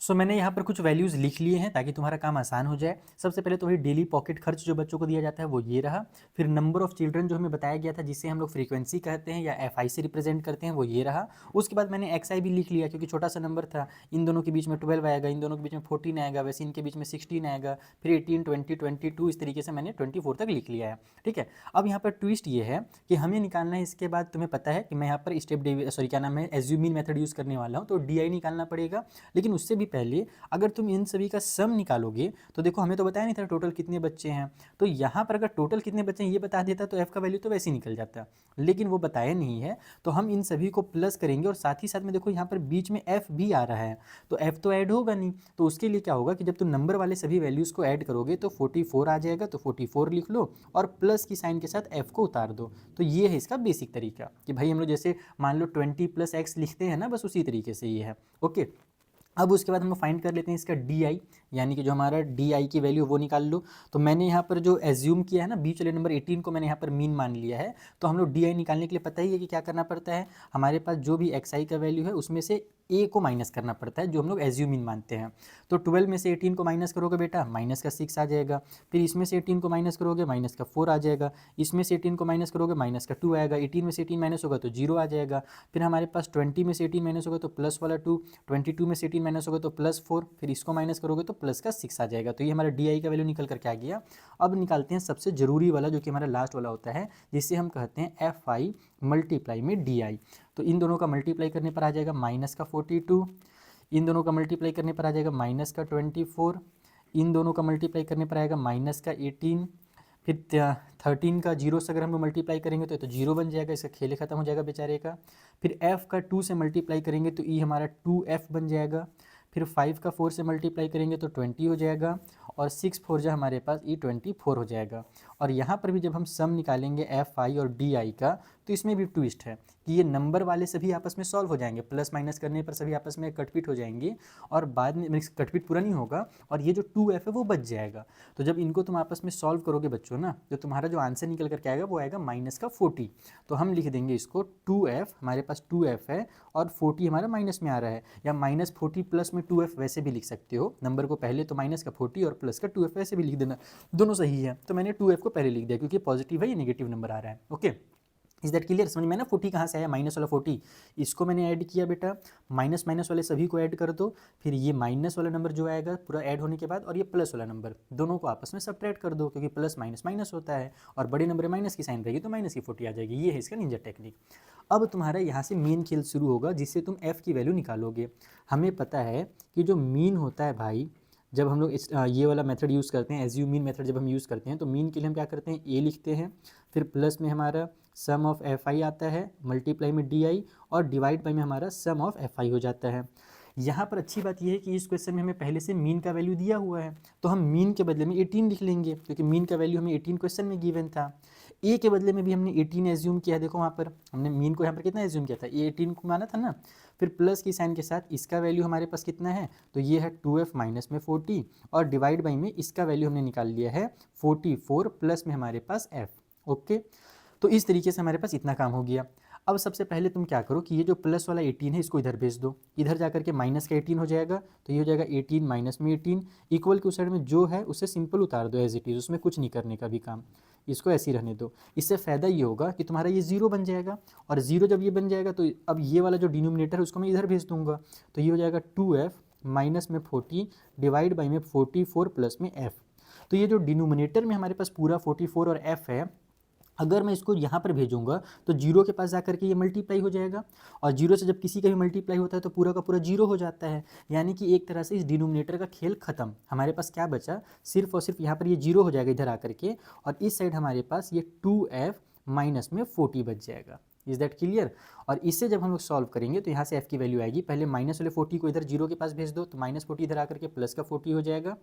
सो मैंने यहाँ पर कुछ वैल्यूज़ लिख लिए हैं ताकि तुम्हारा काम आसान हो जाए। सबसे पहले तो वही डेली पॉकेट खर्च जो बच्चों को दिया जाता है वो ये रहा। फिर नंबर ऑफ चिल्ड्रन जो हमें बताया गया था, जिसे हम लोग फ्रीक्वेंसी कहते हैं या एफ से रिप्रेजेंट करते हैं, वो ये रहा। उसके बाद मैंने एक्स भी लिख लिया क्योंकि छोटा सा नंबर था, इन दोनों के बीच में 12 आएगा, इन दोनों के बीच में 14 आएगा, वैसे इनके बीच में 16 आएगा, फिर 18, 20, 22, इस तरीके से मैंने 24 तक लिख लिया है। ठीक है, अब यहाँ पर ट्विस्ट ये है कि हमें निकालना है, इसके बाद तुम्हें पता है कि मैं यहाँ पर क्या नाम है, एज्यूम इन मेथड यूज़ करने वाला हूँ, तो डी निकालना पड़ेगा। लेकिन उससे भी पहले अगर तुम इन सभी का सम निकालोगे तो देखो हमें तो बताया नहीं था टोटल कितने बच्चे हैं, तो यहाँ पर अगर टोटल कितने बच्चे हैं ये बता देता तो एफ का वैल्यू तो वैसे ही निकल जाता, लेकिन वो बताया नहीं है। तो हम इन सभी को प्लस करेंगे, और साथ ही साथ में देखो यहाँ पर बीच में एफ भी आ रहा है, तो एफ तो ऐड होगा नहीं, तो उसके लिए क्या होगा कि जब तुम नंबर वाले सभी वैल्यूज़ को ऐड करोगे तो 44 आ जाएगा, तो 44 लिख लो और प्लस की साइन के साथ एफ को उतार दो। तो ये है इसका बेसिक तरीका कि भाई हम लोग जैसे मान लो 20 + x लिखते हैं ना, बस उसी तरीके से ये है। ओके, अब उसके बाद हम फाइंड कर लेते हैं इसका डी आई, यानी कि जो हमारा डी आई की वैल्यू वो निकाल लो। तो मैंने यहाँ पर जो एज्यूम किया है ना, बीच वाले नंबर 18 को मैंने यहाँ पर मीन मान लिया है। तो हम लोग डी आई निकालने के लिए पता ही है कि क्या करना पड़ता है, हमारे पास जो भी एक्स आई का वैल्यू है उसमें से ए को माइनस करना पड़ता है, जो हम लोग एज्यूम इन मानते हैं। तो 12 में से 18 को माइनस करोगे बेटा, माइनस का 6 आ जाएगा। फिर इसमें से 18 को माइनस करोगे, माइनस का 4 आ जाएगा। इसमें से 18 को माइनस करोगे, माइनस का 2 आएगा। 18 में से 18 माइनस होगा तो 0 आ जाएगा। फिर हमारे पास 20 में से 18 माइनस होगा तो प्लस वाला 2, 22 में से 18 माइनस होगा तो +4, फिर इसको माइनस करोगे तो प्लस का 6 आ जाएगा। तो ये हमारा डी आई का वैल्यू निकल करके आ गया। अब निकालते हैं सबसे जरूरी वाला जो कि हमारा लास्ट वाला होता है, जिससे हम कहते हैं एफ आई मल्टीप्लाई में डी आई। तो इन दोनों का मल्टीप्लाई करने पर आ जाएगा माइनस का 42, इन दोनों का मल्टीप्लाई करने पर आ जाएगा माइनस का 24, इन दोनों का मल्टीप्लाई करने पर आएगा माइनस का 18, फिर 13 का 0 से अगर हम लोग मल्टीप्लाई करेंगे तो 0 बन जाएगा, इसका खेल खत्म हो जाएगा बेचारे का। फिर f का 2 से मल्टीप्लाई करेंगे तो e हमारा 2f बन जाएगा। फिर 5 का 4 से मल्टीप्लाई करेंगे तो 20 हो जाएगा, और 6 4 जो हमारे पास e 24 हो जाएगा। और यहाँ पर भी जब हम सम निकालेंगे एफ आई और डी आई का, तो इसमें भी ट्विस्ट है कि ये नंबर वाले सभी आपस में सॉल्व हो जाएंगे, प्लस माइनस करने पर सभी आपस में कटपीट हो जाएंगे और बाद में कटपीट पूरा नहीं होगा और ये जो 2f है वो बच जाएगा। तो जब इनको तुम आपस में सॉल्व करोगे बच्चों ना, तो तुम्हारा जो आंसर निकल करके आएगा वो आएगा माइनस का 40। तो हम लिख देंगे इसको 2f, हमारे पास 2f है और 40 हमारा माइनस में आ रहा है, या -40 प्लस में 2f वैसे भी लिख सकते हो, नंबर को पहले तो माइनस का 40 और प्लस का 2f वैसे भी लिख देना, दोनों सही है। तो मैंने 2f को पहले लिख दिया क्योंकि पॉजिटिव है, ये नेगेटिव नंबर आ रहा है। Okay, is that clear? समझ में ना 40 कहाँ से आया, माइनस वाला 40, इसको मैंने ऐड किया बेटा, माइनस माइनस वाले सभी को ऐड कर दो, फिर ये माइनस वाला नंबर जो आएगा पूरा ऐड होने के बाद और ये प्लस वाला नंबर, दोनों को आपस में सब्ट्रैक्ट कर दो क्योंकि प्लस माइनस माइनस होता है और बड़े नंबर में माइनस की साइन रहेगी तो माइनस की 40 आ जाएगी। ये है इसका निंजा टेक्निक। अब तुम्हारा यहाँ से मीन खेल शुरू होगा जिससे तुम f की वैल्यू निकालोगे। हमें पता है कि जो मीन होता है भाई, जब हम लोग ये वाला मेथड यूज़ करते हैं, एज्यूम मीन मेथड जब हम यूज़ करते हैं तो मीन के लिए हम क्या करते हैं, ए लिखते हैं, फिर प्लस में हमारा सम ऑफ एफ आई आता है, मल्टीप्लाई में डी आई, और डिवाइड बाई में हमारा सम ऑफ एफ आई हो जाता है। यहाँ पर अच्छी बात यह है कि इस क्वेश्चन में हमें पहले से मीन का वैल्यू दिया हुआ है, तो हम मीन के बदले में 18 लिख लेंगे क्योंकि मीन का वैल्यू हमें 18 क्वेश्चन में गिवन था। ए के बदले में भी हमने 18 एज्यूम किया है, देखो वहाँ पर हमने मीन को यहाँ पर कितना एज्यूम किया था, ए 18 को माना था ना, फिर प्लस की साइन के साथ इसका वैल्यू हमारे पास कितना है, तो ये है 2f माइनस में 40 और डिवाइड बाई में इसका वैल्यू हमने निकाल लिया है 44 प्लस में हमारे पास f। ओके, तो इस तरीके से हमारे पास इतना काम हो गया। अब सबसे पहले तुम क्या करो कि ये जो प्लस वाला 18 है इसको इधर भेज दो, इधर जाकर के माइनस का 18 हो जाएगा, तो ये हो जाएगा 18 माइनस में 18, इक्वल के उस साइड में जो है उससे सिंपल उतार दो एज इट इज़, उसमें कुछ नहीं करने का भी काम, इसको ऐसे ही रहने दो। इससे फ़ायदा ये होगा कि तुम्हारा ये जीरो बन जाएगा, और जीरो जब ये बन जाएगा तो अब ये वाला जो डिनोमिनेटर है उसको मैं इधर भेज दूंगा, तो ये हो जाएगा 2f माइनस में 40 डिवाइड बाई में 44 प्लस में f। तो ये जो डिनोमिनेटर में हमारे पास पूरा 44 और f है, अगर मैं इसको यहाँ पर भेजूंगा तो जीरो के पास जाकर के ये मल्टीप्लाई हो जाएगा, और जीरो से जब किसी का भी मल्टीप्लाई होता है तो पूरा का पूरा जीरो हो जाता है, यानी कि एक तरह से इस डिनोमिनेटर का खेल खत्म। हमारे पास क्या बचा, सिर्फ और सिर्फ यहाँ पर ये जीरो हो जाएगा इधर आकर के, और इस साइड हमारे पास ये 2f माइनस में 40 बच जाएगा। Is that clear? और इससे जब हम लोग सॉल्व करेंगे तो यहाँ से f की वैल्यू आएगी, पहले माइनस वाले 40 को इधर जीरो के पास भेज दो, तो माइनस 40 इधर आकर के प्लस का 40 हो जाएगा,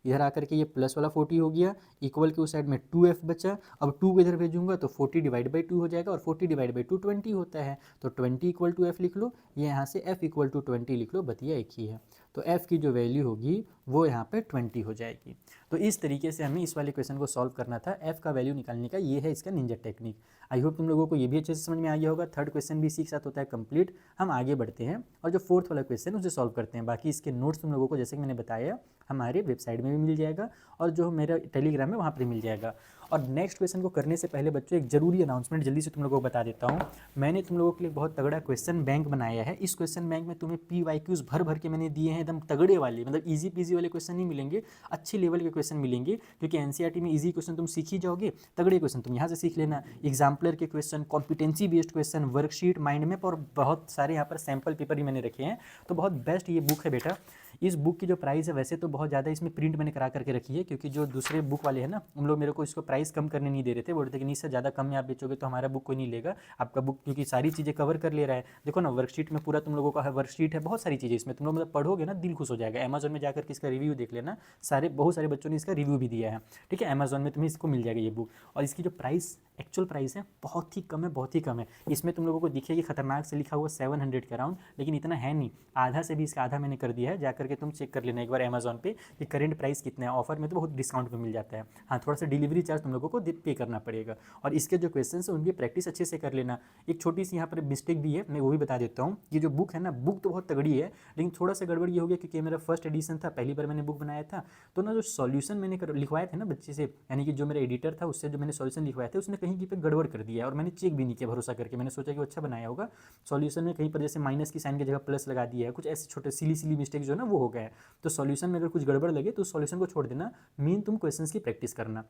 इधर आकर के ये प्लस वाला 40 हो गया, इक्वल के उस साइड में 2f बचा, अब 2 को इधर भेजूंगा तो 40 डिवाइड बाई 2 हो जाएगा, और 40 डिवाइड बाई 2 20 होता है, तो 20 इक्वल टू f लिख लो, ये यहाँ से f इक्वल टू 20 लिख लो, बतिया एक ही है, तो f की जो वैल्यू होगी वो यहाँ पे 20 हो जाएगी। तो इस तरीके से हमें इस वाले क्वेश्चन को सॉल्व करना था, f का वैल्यू निकालने का, ये है इसका निंजा टेक्निक। आई होप तुम लोगों को ये भी अच्छे से समझ में आ गया होगा। थर्ड क्वेश्चन भी इसी के साथ होता है कंप्लीट। हम आगे बढ़ते हैं और जो फोर्थ वाला क्वेश्चन उसे सॉल्व करते हैं। बाकी इसके नोट्स तुम लोगों को जैसे कि मैंने बताया हमारे वेबसाइट में भी मिल जाएगा और जो मेरा टेलीग्राम है वहाँ पर मिल जाएगा। और नेक्स्ट क्वेश्चन को करने से पहले बच्चों एक जरूरी अनाउंसमेंट जल्दी से तुम लोगों को बता देता हूँ। मैंने तुम लोगों के लिए बहुत तगड़ा क्वेश्चन बैंक बनाया है। इस क्वेश्चन बैंक में तुम्हें PYQs भर भर के मैंने दिए हैं, एकदम तगड़े वाले, मतलब इजी पीजी वाले क्वेश्चन नहीं मिलेंगे, अच्छे लेवल के क्वेश्चन मिलेंगे, क्योंकि NCERT में इजी क्वेश्चन तुम सीख ही जाओगे, तगड़े क्वेश्चन तुम यहाँ से सीख लेना। एग्जाम्पलर के question, competency based question, worksheet, mind map और बहुत सारे यहाँ पर सैम्पल पेपर भी मैंने रखे हैं। तो बहुत बेस्ट ये बुक है बेटा। इस बुक की जो प्राइस है वैसे तो बहुत ज़्यादा इसमें प्रिंट मैंने करा करके रखी है, क्योंकि जो दूसरे बुक वाले हैं ना उन लोग मेरे को इसको प्राइस कम करने नहीं दे रहे थे, बोल रहे थे कि नहीं इससे ज़्यादा कम में आप बेचोगे तो हमारा बुक कोई नहीं लेगा आपका बुक, क्योंकि सारी चीज़ें कवर कर ले रहा है। देखो ना वर्कशीट में पूरा तुम लोगों का वर्कशीट है, बहुत सारी चीज़ें इसमें तुम लोग मतलब पढ़ोगे ना दिल खुश हो जाएगा। अमेजोन में जाकर के इसका रिव्यू देख लेना, बहुत सारे बच्चों ने इसका रिव्यू भी दिया है, ठीक है। अमेजोन में तुम्हें इसको मिल जाएगा ये बुक, और इसकी जो प्राइस एक्चुअल प्राइस है बहुत ही कम है, बहुत ही कम है। इसमें तुम लोगों को दिखेगी खतरनाक से लिखा हुआ 700 के अराउंड, लेकिन इतना है नहीं, आधा से भी इसका आधा मैंने कर दिया है। जाकर के तुम चेक कर लेना एक बार अमेजोन पे कि करंट प्राइस कितना है। ऑफर में तो बहुत डिस्काउंट पे मिल जाता है, हाँ थोड़ा सा डिलीवरी चार्ज तुम लोगों को पे करना पड़ेगा। और इसके जो क्वेश्चन है उनकी प्रैक्टिस अच्छे से कर लेना। एक छोटी सी यहाँ पर मिस्टेक भी है, मैं वो भी बता देता हूँ। ये जो बुक है ना, बुक तो बहुत तगड़ी है, लेकिन थोड़ा सा गड़बड़ ये हो गया क्योंकि मेरा फर्स्ट एडिशन था, पहली बार मैंने बुक बनाया था, तो ना जो सॉल्यूशन मैंने लिखवाए थे ना बच्चे से, यानी कि जो मेरा एडिटर था उससे जो मैंने सॉल्यूशन लिखवाए थे, उसने कहीं पे गड़बड़ कर दिया और मैंने चेक भी नहीं किया भरोसा करके। मैंने सोचा कि वो अच्छा बनाया होगा, सॉल्यूशन में कहीं पर जैसे माइनस की साइन की जगह प्लस लगा दिया है, कुछ ऐसे छोटे सिली मिस्टेक जो है ना वो हो गया है। तो सॉल्यूशन में अगर कुछ गड़बड़ लगे तो सॉल्यूशन को छोड़ देना, मेन तुम क्वेश्चंस की प्रैक्टिस करना।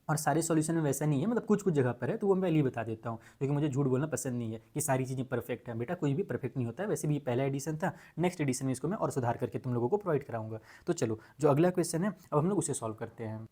और सारे सॉल्यूशन में वैसा नहीं है, मतलब कुछ कुछ जगह पर है, तो वो मैं पहले ही बता देता हूँ, क्योंकि मुझे झूठ बोलना पसंद नहीं है कि सारी चीज़ें परफेक्ट है। बेटा कोई भी परफेक्ट नहीं होता है, वैसे भी ये पहला एडिशन था, नेक्स्ट एडिशन में इसको मैं और सुधार करके तुम लोगों को प्रोवाइड कराऊंगा। तो चलो जो अगला क्वेश्चन है अब हम लोग उसे सॉल्व करते हैं।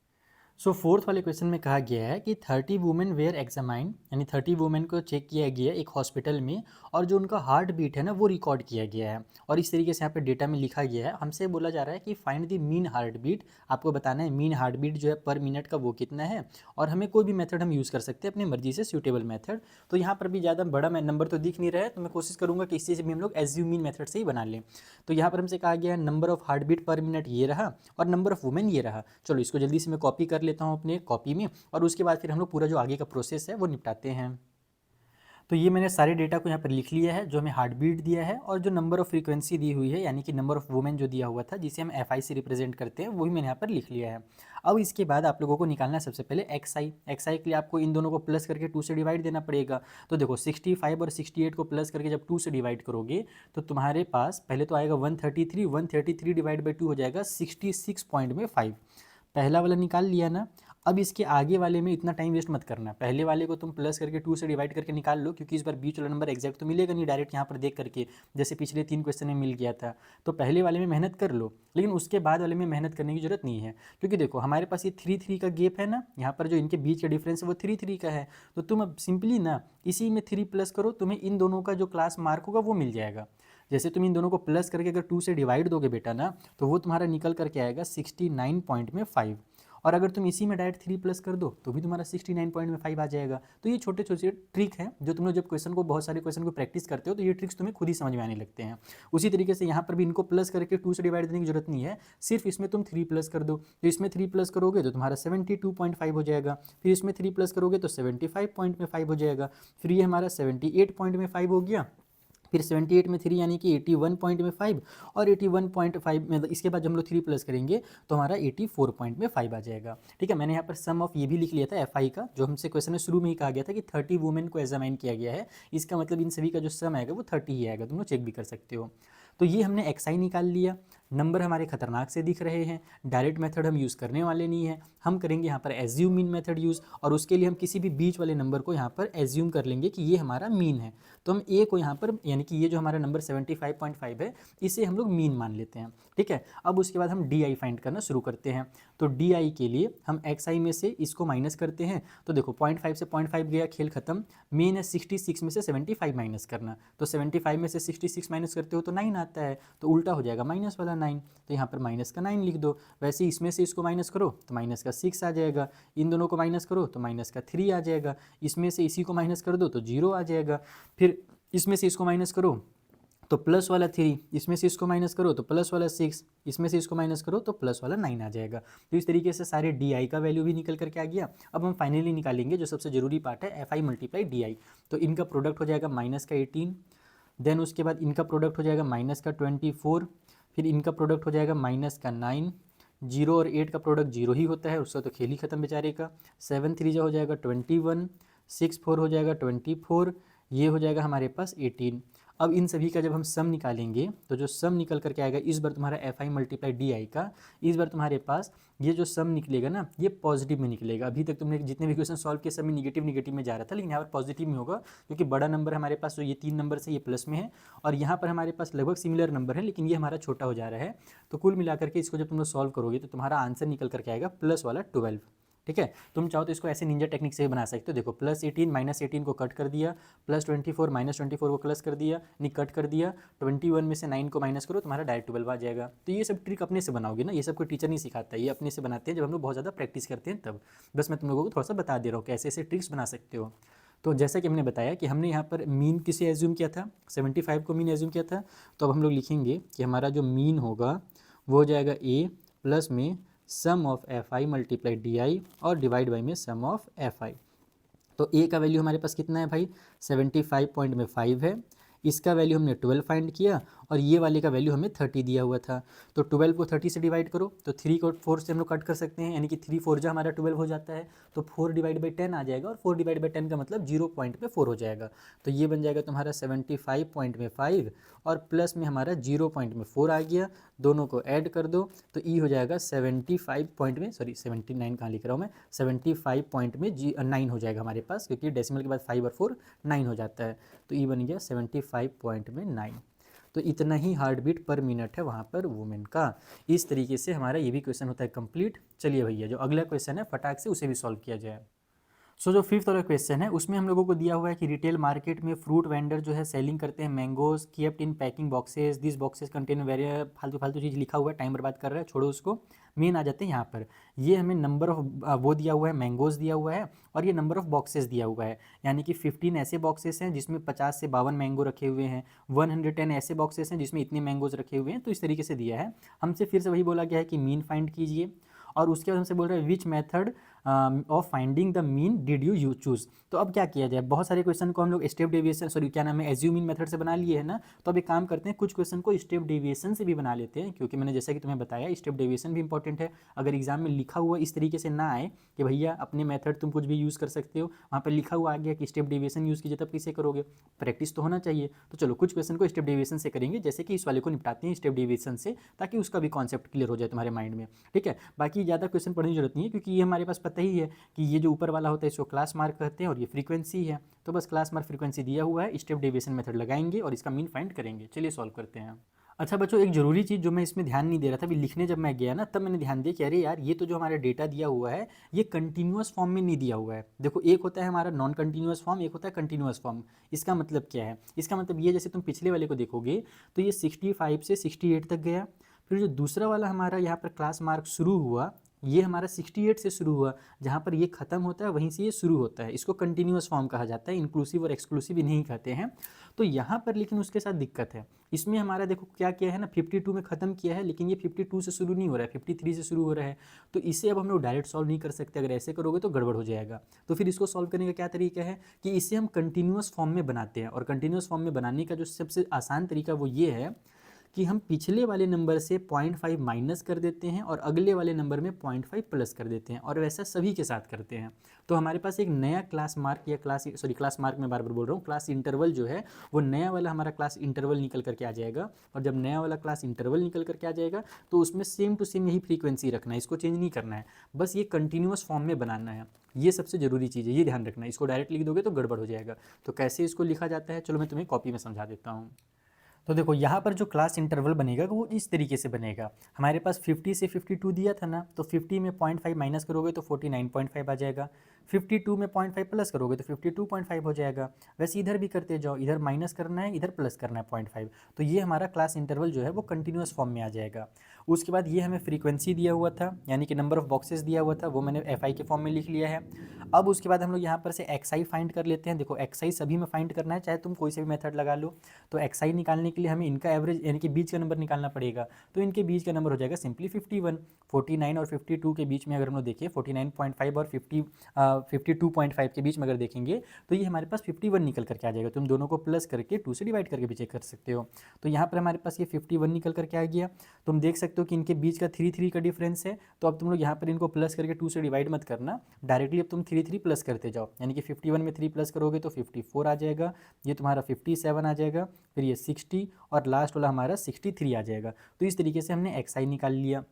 सो फोर्थ वाले क्वेश्चन में कहा गया है कि 30 वुमेन वेयर एग्जामाइंड, यानी 30 वुमेन को चेक किया गया है एक हॉस्पिटल में, और जो उनका हार्ट बीट है ना वो रिकॉर्ड किया गया है, और इस तरीके से यहाँ पे डेटा में लिखा गया है। हमसे बोला जा रहा है कि find the mean heart beat. आपको बताना है मीन हार्ट बीट जो है पर मिनट का वो कितना है, और हमें कोई भी मेथड हम यूज़ कर सकते हैं अपनी मर्जी से, सूटेबल मेथड। तो यहाँ पर भी ज़्यादा बड़ा नंबर तो दिख नहीं रहा है, तो मैं कोशिश करूँगा कि इसी से भी हम लोग एज्यूमीन मेथड से ही बना लें। तो यहाँ पर हमसे कहा गया है number of heart beat per minute ये रहा, और नंबर ऑफ वुमेन ये रहा। चलो इसको जल्दी से मैं कॉपी कर लेता हूँ अपने कॉपी में, और उसके बाद फिर हम लोग पूरा जो आगे का प्रोसेस है वो निपटाते हैं। तो ये मैंने सारे डेटा को यहाँ पर लिख लिया है, जो हमें हार्ट बीट दिया है और जो नंबर ऑफ फ्रीक्वेंसी दी हुई है, यानी कि नंबर ऑफ वुमेन जो दिया हुआ था जिसे हम एफ आई से रिप्रेजेंट करते हैं, वही मैंने यहाँ पर लिख लिया है। अब इसके बाद आप लोगों को निकालना है सबसे पहले एक्स आई। एक्स आई के लिए आपको इन दोनों को प्लस करके 2 से डिवाइड देना पड़ेगा। तो देखो 65 और 68 को प्लस करके जब 2 से डिवाइड करोगे तो तुम्हारे पास पहले तो आएगा 133, 133 डिवाइड बाई 2 हो जाएगा 66.5। पहला वाला निकाल लिया ना। अब इसके आगे वाले में इतना टाइम वेस्ट मत करना, पहले वाले को तुम प्लस करके 2 से डिवाइड करके निकाल लो, क्योंकि इस बार बीच वाला नंबर एग्जैक्ट तो मिलेगा नहीं डायरेक्ट यहाँ पर देख करके, जैसे पिछले 3 क्वेश्चन में मिल गया था। तो पहले वाले में मेहनत कर लो, लेकिन उसके बाद वाले में मेहनत करने की जरूरत नहीं है, क्योंकि देखो हमारे पास ये 3 का गेप है ना, यहाँ पर जो इनके बीच का डिफरेंस है वो 3 का है। तो तुम अब सिंपली ना इसी में 3 प्लस करो, तुम्हें इन दोनों का जो क्लास मार्क होगा वो मिल जाएगा। जैसे तुम इन दोनों को प्लस करके अगर 2 से डिवाइड दोगे बेटा ना, तो वो तुम्हारा निकल करके आएगा 69.5। और अगर तुम इसी में डायरेक्ट 3 प्लस कर दो तो भी तुम्हारा 69.5 आ जाएगा। तो ये छोटे छोटे ट्रिक हैं जो तुम लोग जब क्वेश्चन को, बहुत सारे क्वेश्चन को प्रैक्टिस करते हो तो ये ट्रिक्स तुम्हें खुद ही समझ में आने लगते हैं। उसी तरीके से यहाँ पर भी इनको प्लस करके 2 से डिवाइड देने की जरूरत नहीं है, सिर्फ इसमें तुम 3 प्लस कर दो। तो इसमें 3 प्लस करोगे तो तुम्हारा 72.5 हो जाएगा, फिर इसमें 3 प्लस करोगे तो 75.5 हो जाएगा, फिर ये हमारा 78.5 हो गया, फिर 78 में 3 यानी कि 81.5, और 81.5 में इसके बाद जब हम लोग 3 प्लस करेंगे तो हमारा 84.5 आ जाएगा। ठीक है, मैंने यहाँ पर सम ऑफ ये भी लिख लिया था एफ आई का, जो हमसे क्वेश्चन में शुरू में ही कहा गया था कि 30 वुमेन को एग्जामाइन किया गया है, इसका मतलब इन सभी का जो सम आएगा वो 30 ही आएगा, तुम लोग चेक भी कर सकते हो। तो ये हमने एक्स आई निकाल लिया। नंबर हमारे खतरनाक से दिख रहे हैं, डायरेक्ट मेथड हम यूज़ करने वाले नहीं है, हम करेंगे यहाँ पर एज्यूम मीन मेथड यूज़, और उसके लिए हम किसी भी बीच वाले नंबर को यहाँ पर एज्यूम कर लेंगे कि ये हमारा मीन है। तो हम ए को यहाँ पर, यानी कि ये जो हमारा नंबर 75.5 है, इसे हम लोग मीन मान लेते हैं। ठीक है, अब उसके बाद हम डी आई फाइंड करना शुरू करते हैं। तो डी आई के लिए हम एक्स आई में से इसको माइनस करते हैं। तो देखो 0.5 से 0.5 गया, खेल खत्म। मेन है 66 में से 75 माइनस करना, तो 75 में से 66 माइनस करते हो तो 9 आता है, तो उल्टा हो जाएगा माइनस वाला 9, तो यहाँ पर माइनस का 9 लिख दो। वैसे इसमें से इसको माइनस करो तो माइनस का 6 आ जाएगा, इन दोनों को माइनस करो तो माइनस का 3 आ जाएगा, इसमें से इसी को माइनस कर दो तो 0 आ जाएगा, फिर इसमें से इसको माइनस करो तो प्लस वाला 3, इसमें से इसको माइनस करो तो प्लस वाला 6, इसमें से इसको माइनस करो तो प्लस वाला 9 आ जाएगा। तो इस तरीके से सारे डी आई का वैल्यू भी निकल करके आ गया। अब हम फाइनली निकालेंगे जो सबसे जरूरी पार्ट है, एफ आई मल्टीप्लाई डी आई। तो इनका प्रोडक्ट हो जाएगा माइनस का 18, देन उसके बाद इनका प्रोडक्ट हो जाएगा माइनस का 24, फिर इनका प्रोडक्ट हो जाएगा माइनस का 9। 0 और 8 का प्रोडक्ट 0 ही होता है, उसका तो खेल ही खत्म बेचारे का। 7 3 हो जाएगा 21, 6 4 हो जाएगा 24, ये हो जाएगा हमारे पास 18। अब इन सभी का जब हम सम निकालेंगे तो जो सम निकल करके आएगा इस बार तुम्हारा एफ आई मल्टीप्लाई डी आई का, इस बार तुम्हारे पास ये जो सम निकलेगा ना ये पॉजिटिव में निकलेगा। अभी तक तुमने जितने भी क्वेश्चन सॉल्व किए सब में निगेटिव निगेटिव में जा रहा था, लेकिन यहाँ पर पॉजिटिव में होगा, क्योंकि बड़ा नंबर हमारे पास जो ये 3 नंबर से ये प्लस में है, और यहाँ पर हमारे पास लगभग सिमिलर नंबर है, लेकिन ये हमारा छोटा हो जा रहा है। तो कुल मिलाकर के इसको जब तुम लोग सॉल्व करोगे तो तुम्हारा आंसर निकल करके आएगा प्लस वाला 12। ठीक है, तुम चाहो तो इसको ऐसे निंजा टेक्निक से भी बना सकते हो। देखो प्लस 18 माइनस 18 को कट कर दिया, प्लस 24 माइनस 24 को प्लस कर दिया, नहीं कट कर दिया, 21 में से 9 को माइनस करो, तुम्हारा डायरेक्ट 12 आ जाएगा। तो ये सब ट्रिक अपने से बनाओगे ना, ये सब कोई टीचर नहीं सिखाता है, ये अपने से बनाते हैं जब हम लोग बहुत ज़्यादा प्रैक्टिस करते हैं तब। बस मैं तुम लोगों को थोड़ा सा बता दे रहा हूँ कैसे ऐसे ट्रिक्स बना सकते हो। तो जैसा कि हमने बताया कि हमने यहाँ पर मीन किसे एज्यूम किया था, 75 को मीन एज्यूम किया था। तो अब हम लोग लिखेंगे कि हमारा जो मीन होगा वो हो जाएगा ए प्लस में sum of F I multiply D I और डिवाइड बाई में सम ऑफ एफ आई। तो ए का वैल्यू हमारे पास कितना है भाई, 75.5 है, इसका वैल्यू हमने 12 फाइंड किया, और ये वाले का वैल्यू हमें 30 दिया हुआ था। तो 12 को 30 से डिवाइड करो तो 3 को 4 से हम लोग कट कर सकते हैं, यानी कि 3 4 जा हमारा 12 हो जाता है, तो 4 डिवाइड बाई 10 आ जाएगा, और 4 डिवाइड बाई 10 का मतलब 0 पॉइंट में 4 हो जाएगा। तो ये बन जाएगा तुम्हारा 75.5 और प्लस में हमारा 0 पॉइंट में 4 आ गया, दोनों को ऐड कर दो तो ई हो जाएगा 75 पॉइंट में, सॉरी 79 कहाँ लिख रहा हूँ मैं, 75 पॉइंट में 9 हो जाएगा हमारे पास, क्योंकि डेसिमल के बाद 5 और 4 9 हो जाता है। तो ई बन गया 75 पॉइंट में 9। तो इतना ही हार्ट बीट पर मिनट है वहाँ पर वुमेन का। इस तरीके से हमारा ये भी क्वेश्चन होता है कंप्लीट। चलिए भैया जो अगला क्वेश्चन है फटाक से उसे भी सॉल्व किया जाए। जो फिफ्थ वाला क्वेश्चन है उसमें हम लोगों को दिया हुआ है कि रिटेल मार्केट में फ्रूट वेंडर जो है सेलिंग करते हैं mangoes kept in packing boxes, this boxes contain very फालतू फालतू चीज़ लिखा हुआ है, टाइम बर्बाद कर रहा है, छोड़ो उसको। मेन आ जाते हैं यहाँ पर। ये हमें नंबर ऑफ वो दिया हुआ है, मैंगोज दिया हुआ है और ये नंबर ऑफ बॉक्सेस दिया हुआ है, यानी कि 15 ऐसे बॉक्सेस हैं जिसमें 50 से 52 मैंगो रखे हुए हैं, 110 ऐसे बॉक्सेस हैं जिसमें इतने मैंगोज रखे हुए हैं। तो इस तरीके से दिया है। हमसे फिर से वही बोला गया है कि मीन फाइंड कीजिए और उसके बाद हमसे बोल रहा है which method of finding the mean did you choose. तो अब क्या किया जाए, बहुत सारे क्वेश्चन को हम लोग स्टेप डेविएशन सॉरी क्या नाम है एज्यूमिंग मेथड से बना लिए है ना। तो अब एक काम करते हैं, कुछ क्वेश्चन को स्टेप डेविएशन से भी बना लेते हैं, क्योंकि मैंने जैसा कि तुम्हें बताया स्टेप डेविएशन भी इंपॉर्टेंट है। अगर एग्जाम में लिखा हुआ इस तरीके से ना आए कि भैया अपने मेथड तुम कुछ भी यूज़ कर सकते हो, वहाँ पर लिखा हुआ आ गया कि स्टेप डेविएशन यूज़ कीजिए, तब कैसे करोगे, प्रैक्टिस तो होना चाहिए। तो चलो कुछ क्वेश्चन को स्टेप डेविएशन से करेंगे, जैसे कि इस वाले को निपटाते हैं स्टेप डेविएशन से, ताकि उसका भी कॉन्सेप्ट क्लियर हो जाए तुम्हारे माइंड में। ठीक है, बाकी ज़्यादा क्वेश्चन पढ़ने की जरूरत नहीं है, क्योंकि ये हमारे पास पता ही है कि ये जो ऊपर वाला होता है इसको क्लास मार्क कहते हैं और ये फ्रीक्वेंसी है। तो बस क्लास मार्क फ्रीक्वेंसी दिया हुआ है, स्टेप डेविएशन मेथड लगाएंगे और इसका मीन फाइंड करेंगे। चलिए सॉल्व करते हैं। अच्छा बच्चों, एक जरूरी चीज़ जो मैं इसमें ध्यान नहीं दे रहा था, अभी लिखने जब मैं गया ना तब मैंने ध्यान दिया कि अरे यार ये तो जो हमारा डेटा दिया हुआ है ये कंटिन्यूअस फॉर्म में नहीं दिया हुआ है। देखो एक होता है हमारा नॉन कंटिन्यूअस फॉर्म, एक होता है कंटिन्यूअस फॉर्म। इसका मतलब क्या है, इसका मतलब ये जैसे तुम पिछले वाले को देखोगे तो ये 65 से 68 तक गया। फिर जो दूसरा वाला हमारा यहाँ पर क्लास मार्क शुरू हुआ ये हमारा 68 से शुरू हुआ, जहाँ पर ये खत्म होता है वहीं से ये शुरू होता है। इसको कंटिन्यूअस फॉर्म कहा जाता है, इंक्लूसिव और एक्सक्लूसिव नहीं कहते हैं। तो यहाँ पर लेकिन उसके साथ दिक्कत है, इसमें हमारा देखो क्या किया है ना 52 में ख़त्म किया है, लेकिन ये 52 से शुरू नहीं हो रहा है, 53 से शुरू हो रहा है। तो इसे अब हम लोग डायरेक्ट सॉल्व नहीं कर सकते, अगर ऐसे करोगे तो गड़बड़ हो जाएगा। तो फिर इसको सॉल्व करने का क्या तरीका है कि इसे हम कंटिन्यूअस फॉर्म में बनाते हैं, और कंटिन्यूअस फॉर्म में बनाने का जो सबसे आसान तरीका वो ये है कि हम पिछले वाले नंबर से 0.5 माइनस कर देते हैं और अगले वाले नंबर में 0.5 प्लस कर देते हैं, और वैसा सभी के साथ करते हैं। तो हमारे पास एक नया क्लास मार्क या क्लास मार्क में बार बार बोल रहा हूँ, क्लास इंटरवल जो है वो नया वाला हमारा क्लास इंटरवल निकल करके आ जाएगा। और जब नया वाला क्लास इंटरवल निकल करके आ जाएगा तो उसमें सेम टू सेम यही फ्रीक्वेंसी रखना है, इसको चेंज नहीं करना है, बस ये कंटिन्यूअस फॉर्म में बनाना है। ये सबसे जरूरी चीज़ है, ये ध्यान रखना है। इसको डायरेक्ट लिख दोगे तो गड़बड़ हो जाएगा। तो कैसे इसको लिखा जाता है चलो मैं तुम्हें कॉपी में समझा देता हूँ। तो देखो यहाँ पर जो क्लास इंटरवल बनेगा वो इस तरीके से बनेगा। हमारे पास 50 से 52 दिया था ना, तो 50 में 0.5 माइनस करोगे तो 49.5 आ जाएगा। 52 में 0.5 प्लस करोगे तो 52.5 हो जाएगा। वैसे इधर भी करते जाओ, इधर माइनस करना है इधर प्लस करना है 0.5। तो ये हमारा क्लास इंटरवल जो है वो कंटिन्यूअस फॉर्म में आ जाएगा। उसके बाद ये हमें फ्रीक्वेंसी दिया हुआ था, यानी कि नंबर ऑफ बॉक्सेस दिया हुआ था, वो मैंने FI के फॉर्म में लिख लिया है। अब उसके बाद हम लोग यहाँ पर से XI फाइंड कर लेते हैं। देखो XI सभी में फाइंड करना है, चाहे तुम कोई से भी मेथड लगा लो। तो XI निकालने के लिए हमें इनका एवरेज यानी कि बीच का नंबर निकालना पड़ेगा। तो इनके बीच का नंबर हो जाएगा सिंपली 51। 49 और 52 के बीच में अगर हम लोग देखें 49.5 और 52.5 के बीच में अगर देखेंगे तो ये हमारे पास 51 निकल करके आ जाएगा। तुम दोनों को प्लस करके 2 से डिवाइड करके भी चेक कर सकते हो। तो यहाँ पर हमारे पास ये 51 निकल करके आ गया। तुम देख सकते हो कि इनके बीच का 3 का डिफरेंस है। तो अब तुम लोग यहाँ पर इनको प्लस करके 2 से डिवाइड मत करना, डायरेक्टली अब तुम 3 प्लस करते जाओ, यानी कि 51 में 3 प्लस करोगे तो 54 आ जाएगा, ये तुम्हारा 57 आ जाएगा, फिर ये 60 और लास्ट वाला हमारा 63 आ जाएगा। तो इस तरीके से हमने XI निकाल लिया।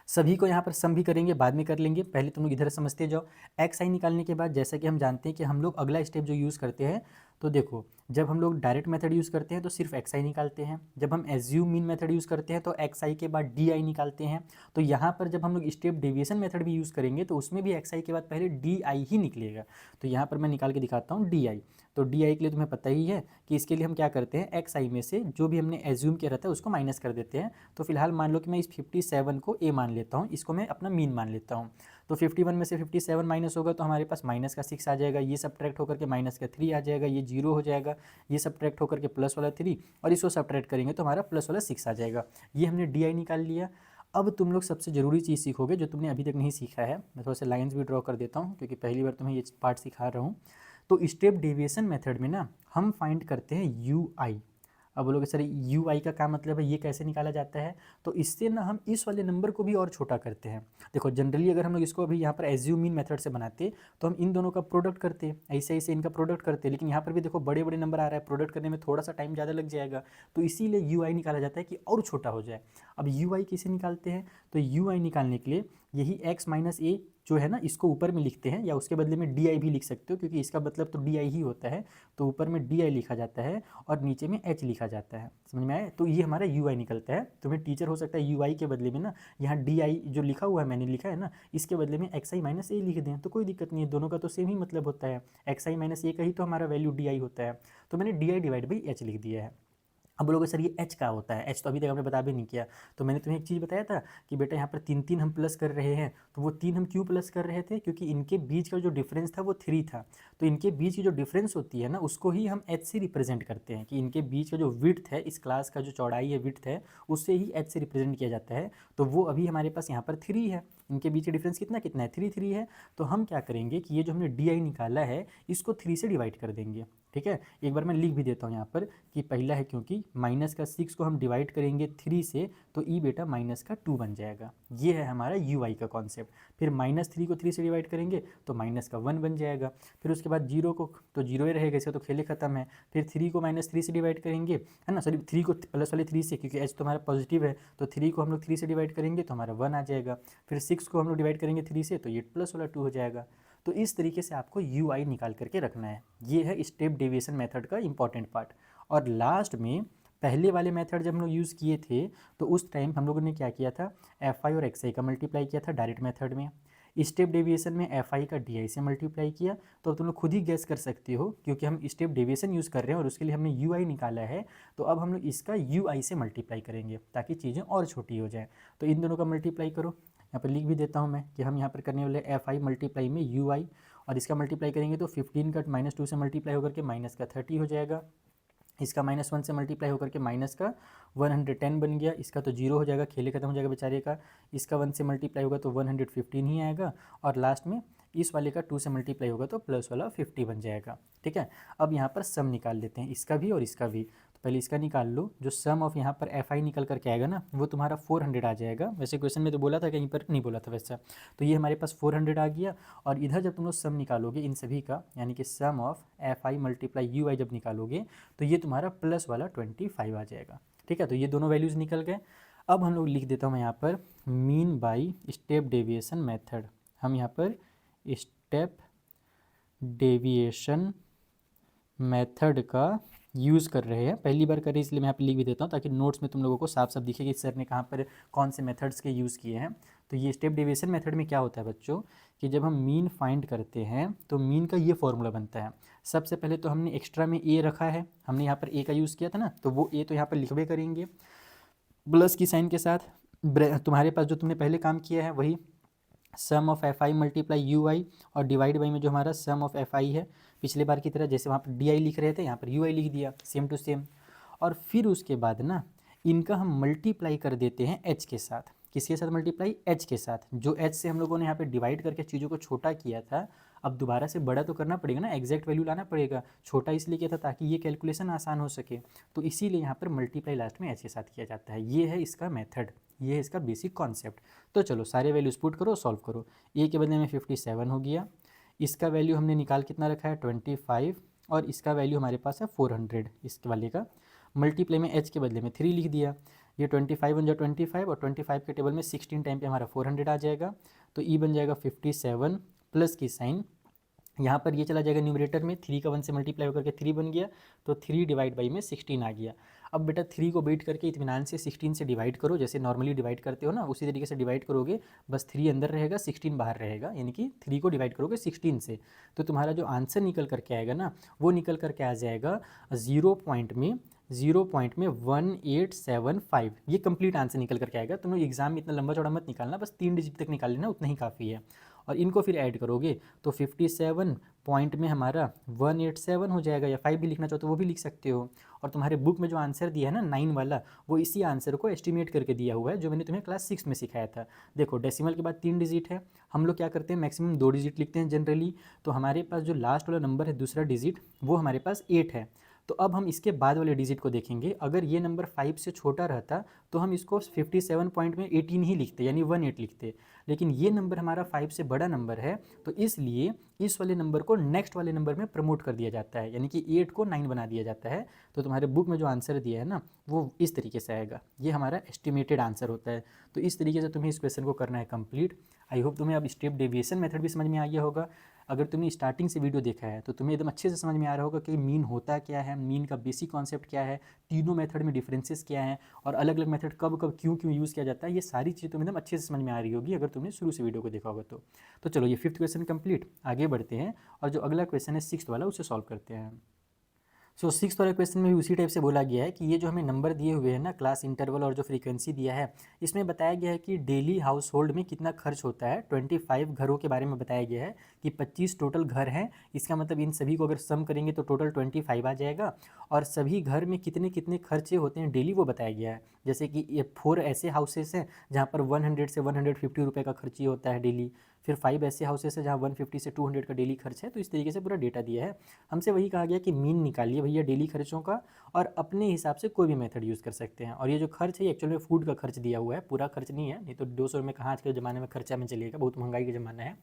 सभी को यहाँ पर सम भी करेंगे, बाद में कर लेंगे, पहले तुम लोग इधर समझते जाओ। XI निकालने के बाद जैसा कि हम जानते हैं कि हम लोग अगला स्टेप जो यूज़ करते हैं, तो देखो जब हम लोग डायरेक्ट मेथड यूज़ करते हैं तो सिर्फ XI निकालते हैं, जब हम एज्यूम मीन मेथड यूज़ करते हैं तो XI के बाद DI निकालते हैं। तो यहाँ पर जब हम लोग स्टेप डेविएशन मेथड भी यूज़ करेंगे तो उसमें भी XI के बाद पहले DI ही निकलेगा। तो यहाँ पर मैं निकाल के दिखाता हूँ DI। तो DI के लिए तुम्हें पता ही है कि इसके लिए हम क्या करते हैं, XI में से जो भी हमने एज्यूम किया रहता है उसको माइनस कर देते हैं। तो फिलहाल मान लो कि मैं इस 57 को A मान लेता हूँ, इसको मैं अपना मीन मान लेता हूँ। तो 51 में से 57 माइनस होगा तो हमारे पास माइनस का 6 आ जाएगा, ये सब्ट्रैक्ट होकर के माइनस का 3 आ जाएगा, ये 0 हो जाएगा, ये सब्ट्रैक्ट होकर के प्लस वाला 3 और इसको सब्ट्रैक्ट करेंगे तो हमारा प्लस वाला 6 आ जाएगा। ये हमने DI निकाल लिया। अब तुम लोग सबसे ज़रूरी चीज़ सीखोगे जो तुमने अभी तक नहीं सीखा है। मैं थोड़ा सा लाइन्स भी ड्रॉ कर देता हूँ क्योंकि पहली बार तुम्हें ये पार्ट सिखा रहा हूँ। तो स्टेप डेविएशन मेथड में ना हम फाइंड करते हैं UI। अब बोलोगे सर UI का क्या मतलब है, ये कैसे निकाला जाता है? तो इससे ना हम इस वाले नंबर को भी और छोटा करते हैं। देखो जनरली अगर हम लोग इसको अभी यहाँ पर एज्यूम मीन मेथड से बनाते तो हम इन दोनों का प्रोडक्ट करते, ऐसे ऐसे इनका प्रोडक्ट करते, लेकिन यहाँ पर भी देखो बड़े बड़े नंबर आ रहा है, प्रोडक्ट करने में थोड़ा सा टाइम ज़्यादा लग जाएगा। तो इसीलिए UI निकाला जाता है कि और छोटा हो जाए। अब यू आई कैसे निकालते हैं, तो यू आई निकालने के लिए यही x माइनस ए जो है ना इसको ऊपर में लिखते हैं, या उसके बदले में डी आई भी लिख सकते हो क्योंकि इसका मतलब तो डी आई ही होता है, तो ऊपर में डी आई लिखा जाता है और नीचे में h लिखा जाता है। समझ में आया, तो ये हमारा यू आई निकलता है। तुम्हें टीचर हो सकता है यू आई के बदले में ना यहाँ डी आई जो लिखा हुआ है मैंने लिखा है ना, इसके बदले में एक्स आई माइनस ए लिख दें तो कोई दिक्कत नहीं है, दोनों का तो सेम ही मतलब होता है, एक्स आई माइनस ए का ही तो हमारा वैल्यू डी आई होता है। तो मैंने D I divide by H लिख दिया है। अब बोलोगे सर ये एच का होता है, एच तो अभी तक हमने बता भी नहीं किया। तो मैंने तुम्हें एक चीज़ बताया था कि बेटा यहाँ पर तीन तीन हम प्लस कर रहे हैं, तो वो तीन हम क्यों प्लस कर रहे थे, क्योंकि इनके बीच का जो डिफरेंस था वो 3 था। तो इनके बीच की जो डिफरेंस होती है ना उसको ही हम एच से रिप्रेजेंट करते हैं, कि इनके बीच का जो विड्थ है, इस क्लास का जो चौड़ाई है विड्थ है, उससे ही एच से रिप्रेजेंट किया जाता है। तो वो अभी हमारे पास यहाँ पर 3 है, इनके बीच का डिफरेंस कितना कितना है, 3 है। तो हम क्या करेंगे कि ये जो हमने डी आई निकाला है इसको 3 से डिवाइड कर देंगे। ठीक है, एक बार मैं लिख भी देता हूँ यहाँ पर कि पहला है क्योंकि माइनस का 6 को हम डिवाइड करेंगे 3 से तो ई बेटा माइनस का 2 बन जाएगा। ये है हमारा यू आई का कॉन्सेप्ट। फिर -3 को 3 से डिवाइड करेंगे तो माइनस का 1 बन जाएगा। फिर उसके बाद 0 को तो 0 ही रहेगा, इसका तो खेले खत्म है। फिर 3 को -3 से डिवाइड करेंगे, है ना, सॉरी 3 को प्लस वाले 3 से, क्योंकि एच तो हमारा पॉजिटिव है, तो 3 को हम लोग 3 से डिवाइड करेंगे तो हमारा 1 आ जाएगा। फिर 6 को हम लोग डिवाइड करेंगे 3 से तो ये प्लस वाला 2 हो जाएगा। तो इस तरीके से आपको यू आई निकाल करके रखना है। ये है स्टेप डेविएशन मेथड का इंपॉर्टेंट पार्ट। और लास्ट में पहले वाले मेथड जब हम लोग यूज़ किए थे तो उस टाइम हम लोगों ने क्या किया था, एफ आई और एक्स आई का मल्टीप्लाई किया था डायरेक्ट मेथड में। स्टेप डेविएशन में एफ आई का डी आई से मल्टीप्लाई किया। तो अब तुम लोग खुद ही गैस कर सकते हो, क्योंकि हम स्टेप डेविएशन यूज़ कर रहे हैं और उसके लिए हमने यू आई निकाला है, तो अब हम लोग इसका यू आई से मल्टीप्लाई करेंगे ताकि चीज़ें और छोटी हो जाए। तो इन दोनों का मल्टीप्लाई करो, यहाँ पर लिख भी देता हूँ मैं कि हम यहाँ पर करने वाले एफ आई मल्टीप्लाई में यू आई, और इसका मल्टीप्लाई करेंगे तो 15 का -2 से मल्टीप्लाई होकर के माइनस का 30 हो जाएगा। इसका -1 से मल्टीप्लाई होकर के माइनस का 110 बन गया। इसका तो 0 हो जाएगा, खेले खत्म हो जाएगा बेचारे का। इसका 1 से मल्टीप्लाई होगा तो 115 ही आएगा, और लास्ट में इस वाले का 2 से मल्टीप्लाई होगा तो प्लस वाला 50 बन जाएगा। ठीक है, अब यहाँ पर सम निकाल लेते हैं, इसका भी और इसका भी। तो पहले इसका निकाल लो, जो सम ऑफ यहाँ पर एफ आई निकल करके आएगा ना वो तुम्हारा 400 आ जाएगा। वैसे क्वेश्चन में तो बोला था, कहीं पर नहीं बोला था वैसा। तो ये हमारे पास 400 आ गया। और इधर जब तुम लोग सम निकालोगे इन सभी का, यानी कि sum of F I multiply U I जब निकालोगे तो ये तुम्हारा प्लस वाला 25 आ जाएगा। ठीक है, तो ये दोनों वैल्यूज़ निकल गए। अब हम लोग लिख देता हूँ मैं यहाँ पर mean by step deviation method. हम यहाँ पर स्टेप डेविएशन मेथड का यूज़ कर रहे हैं, पहली बार कर रहे हैं इसलिए मैं यहाँ पे लिख भी देता हूँ ताकि नोट्स में तुम लोगों को साफ साफ दिखे कि सर ने कहाँ पर कौन से मेथड्स के यूज़ किए हैं। तो ये स्टेप डेविएशन मेथड में क्या होता है बच्चों, कि जब हम मीन फाइंड करते हैं तो मीन का ये फॉर्मूला बनता है। सबसे पहले तो हमने एक्स्ट्रा में ए रखा है, हमने यहाँ पर ए का यूज़ किया था ना, तो वो ए तो यहाँ पर लिखबे करेंगे प्लस की साइन के साथ। तुम्हारे पास जो तुमने पहले काम किया है वही sum of F I multiply U I, और डिवाइड बाई में जो हमारा सम ऑफ एफ आई है पिछले बार की तरह, जैसे वहाँ पर डी आई लिख रहे थे यहाँ पर यू आई लिख दिया, सेम टू सेम। और फिर उसके बाद ना इनका हम मल्टीप्लाई कर देते हैं एच के साथ। किसके साथ मल्टीप्लाई, एच के साथ। जो एच से हम लोगों ने यहाँ पे डिवाइड करके चीज़ों को छोटा किया था, अब दोबारा से बड़ा तो करना पड़ेगा ना, एग्जैक्ट वैल्यू लाना पड़ेगा। छोटा इसलिए किया था ताकि ये कैलकुलेशन आसान हो सके, तो इसीलिए यहाँ पर मल्टीप्लाई लास्ट में एच के साथ किया जाता है। ये है इसका मेथड, ये है इसका बेसिक कॉन्सेप्ट। तो चलो सारे वैल्यूज पुट करो, सॉल्व करो। ए के बदले में 57 हो गया, इसका वैल्यू हमने निकाल कितना रखा है 25, और इसका वैल्यू हमारे पास है 400 इसके वाले का। मल्टीप्लाई में एच के बदले में 3 लिख दिया, ये 25 बन जाए 25, और 25 के टेबल में 16 टाइम पे हमारा 400 आ जाएगा। तो ई बन जाएगा 57 प्लस की साइन, यहाँ पर ये चला जाएगा न्यूमरेटर में, 3 का 1 से मल्टीप्लाई होकर के 3 बन गया, तो 3 डिवाइड बाई में 16 आ गया। अब बेटा 3 को बैठ करके इत्मीनान से 16 से डिवाइड करो, जैसे नॉर्मली डिवाइड करते हो ना उसी तरीके से डिवाइड करोगे, बस 3 अंदर रहेगा 16 बाहर रहेगा, यानी कि 3 को डिवाइड करोगे 16 से, तो तुम्हारा जो आंसर निकल करके आएगा ना वो निकल करके आ जाएगा 0.1875। ये कंप्लीट आंसर निकल करके आएगा। तुम लोग एग्जाम में इतना लंबा चौड़ा मत निकालना, बस 3 डिजिट तक निकाल लेना, उतना ही काफ़ी है। और इनको फिर ऐड करोगे तो 57 पॉइंट में हमारा 187 हो जाएगा, या 5 भी लिखना चाहो तो वो भी लिख सकते हो। और तुम्हारे बुक में जो आंसर दिया है ना 9 वाला, वो इसी आंसर को एस्टिमेट करके दिया हुआ है जो मैंने तुम्हें क्लास 6 में सिखाया था। देखो डेसिमल के बाद 3 डिजिट है, हम लोग क्या करते हैं मैक्सिमम 2 डिजिट लिखते हैं जनरली। तो हमारे पास जो लास्ट वाला नंबर है दूसरा डिजिट वो हमारे पास 8 है, तो अब हम इसके बाद वाले डिजिट को देखेंगे। अगर ये नंबर 5 से छोटा रहता तो हम इसको 57 पॉइंट में 18 ही लिखते, यानी 18 लिखते। लेकिन ये नंबर हमारा 5 से बड़ा नंबर है, तो इसलिए इस वाले नंबर को नेक्स्ट वाले नंबर में प्रमोट कर दिया जाता है, यानी कि 8 को 9 बना दिया जाता है। तो तुम्हारे बुक में जो आंसर दिया है ना, वो इस तरीके से आएगा। ये हमारा एस्टिमेटेड आंसर होता है। तो इस तरीके से तुम्हें इस क्वेश्चन को करना है कंप्लीट। आई होप तुम्हें अब स्टेप डेविएशन मेथड भी समझ में आ गया होगा। अगर तुमने स्टार्टिंग से वीडियो देखा है तो तुम्हें एकदम अच्छे से समझ में आ रहा होगा कि मीन होता क्या है, मीन का बेसिक कॉन्सेप्ट क्या है, तीनों मेथड में डिफरेंसेस क्या हैं, और अलग अलग मेथड कब कब क्यों क्यों यूज़ किया जाता है। ये सारी चीज़ें तुम्हें एकदम अच्छे से समझ में आ रही होगी अगर तुमने शुरू से वीडियो को देखा होगा तो चलो, ये 5th क्वेश्चन कंप्लीट। आगे बढ़ते हैं और जो अगला क्वेश्चन है 6th वाला, उसे सॉल्व करते हैं। सो 6th वाले क्वेश्चन में भी उसी टाइप से बोला गया है कि ये जो हमें नंबर दिए हुए हैं ना, क्लास इंटरवल और जो फ्रीक्वेंसी दिया है, इसमें बताया गया है कि डेली हाउस होल्ड में कितना खर्च होता है। 25 घरों के बारे में बताया गया है कि 25 टोटल घर हैं। इसका मतलब इन सभी को अगर सम करेंगे तो टोटल 25 आ जाएगा। और सभी घर में कितने कितने खर्चे होते हैं डेली, वो बताया गया है। जैसे कि ये 4 ऐसे हाउसेस हैं जहाँ पर 100 से 150 रुपये का खर्च ही होता है डेली। फिर 5 ऐसे हाउसेस हैं जहाँ 150 से 200 का डेली खर्च है। तो इस तरीके से पूरा डेटा दिया है। हमसे वही कहा गया कि मीन निकालिए भैया डेली खर्चों का, और अपने हिसाब से कोई भी मेथड यूज़ कर सकते हैं। और ये जो खर्च है एक्चुअली में फूड का खर्च दिया हुआ है, पूरा खर्च नहीं है। नहीं तो 200 में कहाँ आज के ज़माने में खर्चा में चलेगा, बहुत महंगाई का ज़माना है।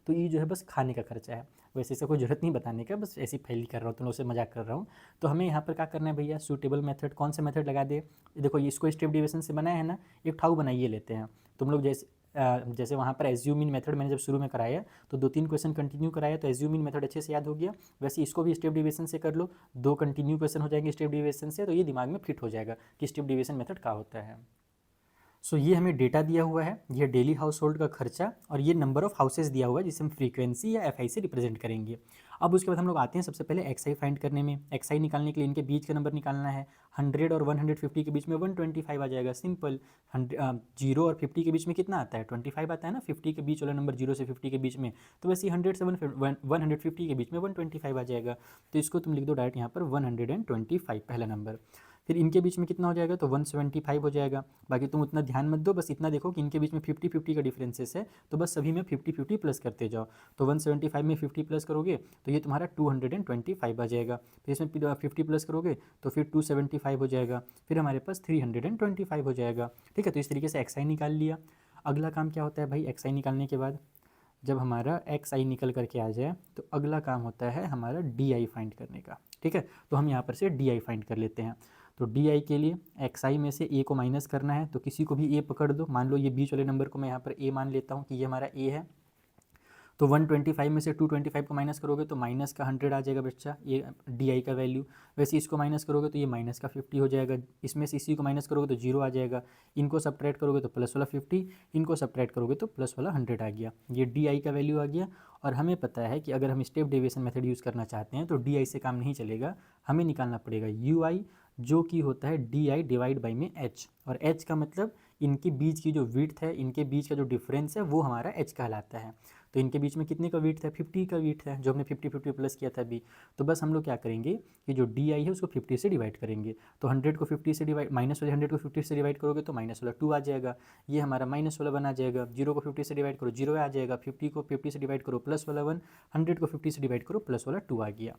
तो ये जो है बस खाने का खर्चा है। वैसे इसका कोई ज़रूरत नहीं बताने का, बस ऐसी फैली कर रहा हूँ, तुम लोग से मजाक कर रहा हूँ। तो हमें यहाँ पर क्या करना है भैया, सूटेबल मेथड, कौन सा मेथड लगा दे। देखो इसको स्टेप डिवीजन से बनाया है ना, एक ठाऊ बनाइए लेते हैं। तुम लोग जैसे वहाँ पर एज्यूम इन मेथड मैंने जब शुरू में कराया तो 2-3 क्वेश्चन कंटिन्यू कराया, तो एज्यूम इन मेथड अच्छे से याद हो गया। वैसे इसको भी स्टेप डिवीजन से कर लो, 2 कंटिन्यू क्वेश्चन हो जाएंगे स्टेप डिवीजन से, तो ये दिमाग में फिट हो जाएगा कि स्टेप डिवीजन मेथड क्या होता है। सो ये हमें डेटा दिया हुआ है, ये डेली हाउस होल्ड का खर्चा, और ये नंबर ऑफ हाउसेस दिया हुआ है जिसे हम फ्रीक्वेंसी या एफ से रिप्रेजेंट करेंगे। अब उसके बाद हम लोग आते हैं सबसे पहले एक्स आई फाइंड करने में। एक्स आई निकालने के लिए इनके बीच का नंबर निकालना है। 100 और 150 के बीच में 125 आ जाएगा, सिंपल। 0 और 50 के बीच में कितना आता है, 25 आता है ना। 50 के बीच वाला नंबर 0 से 50 के बीच में, तो वैसे 100 से 150 के बीच में 125 आ जाएगा। तो इसको तुम लिख दो डायरेक्ट यहाँ पर 125 पहला नंबर। फिर इनके बीच में कितना हो जाएगा, तो 175 हो जाएगा। बाकी तुम उतना ध्यान मत दो, बस इतना देखो कि इनके बीच में 50-50 का डिफरेंसेस है, तो बस सभी में 50-50 प्लस करते जाओ। तो 175 में 50 प्लस करोगे तो ये तुम्हारा 225 आ जाएगा। फिर इसमें 50 प्लस करोगे तो फिर 275 हो जाएगा। फिर हमारे पास 325 हो जाएगा। ठीक है, तो इस तरीके से एक्स आई निकाल लिया। अगला काम क्या होता है भाई, एक्स आई निकालने के बाद जब हमारा एक्स आई निकल करके आ जाए तो अगला काम होता है हमारा डी आई फाइंड करने का। ठीक है, तो हम यहाँ पर से डी आई फाइंड कर लेते हैं। तो डी आई के लिए एक्स आई में से ए को माइनस करना है, तो किसी को भी ए पकड़ दो। मान लो ये बीच वाले नंबर को मैं यहाँ पर ए मान लेता हूँ कि ये हमारा ए है। तो 125 में से 225 को माइनस करोगे तो माइनस का 100 आ जाएगा बच्चा, ये डी आई का वैल्यू। वैसे इसको माइनस करोगे तो ये माइनस का 50 हो जाएगा। इसमें से इसी को माइनस करोगे तो 0 आ जाएगा। इनको सब्ट्रैक्ट करोगे तो प्लस वाला 50, इनको सब्ट्रैक्ट करोगे तो प्लस वाला 100 आ गया। ये डी आई का वैल्यू आ गया। और हमें पता है कि अगर हम स्टेप डेविएशन मेथड यूज़ करना चाहते हैं तो डी आई से काम नहीं चलेगा, हमें निकालना पड़ेगा यू आई, जो कि होता है डी आई डिवाइड बाई में एच। और एच का मतलब इनके बीच की जो विड्थ है, इनके बीच का जो डिफरेंस है, वो हमारा एच कहलाता है। तो इनके बीच में कितने का विड्थ है, 50 का विड्थ है, जो हमने 50-50 प्लस किया था अभी। तो बस हम लोग क्या करेंगे कि जो डी आई है उसको 50 से डिवाइड करेंगे। तो 100 को 50 से डिवाइड, माइनस वाले 100 को 50 से डिवाइड करोगे तो माइनस वाला 2 आ जाएगा। ये हमारा माइनस वाला 1 आ जाएगा। 0 को 50 से डिवाइड करो 0 आ जाएगा। 50 को 50 से डिवाइड करो प्लस वाला 1, 100 को 50 से डिवाइड करो प्लस वाला 2 आ गया।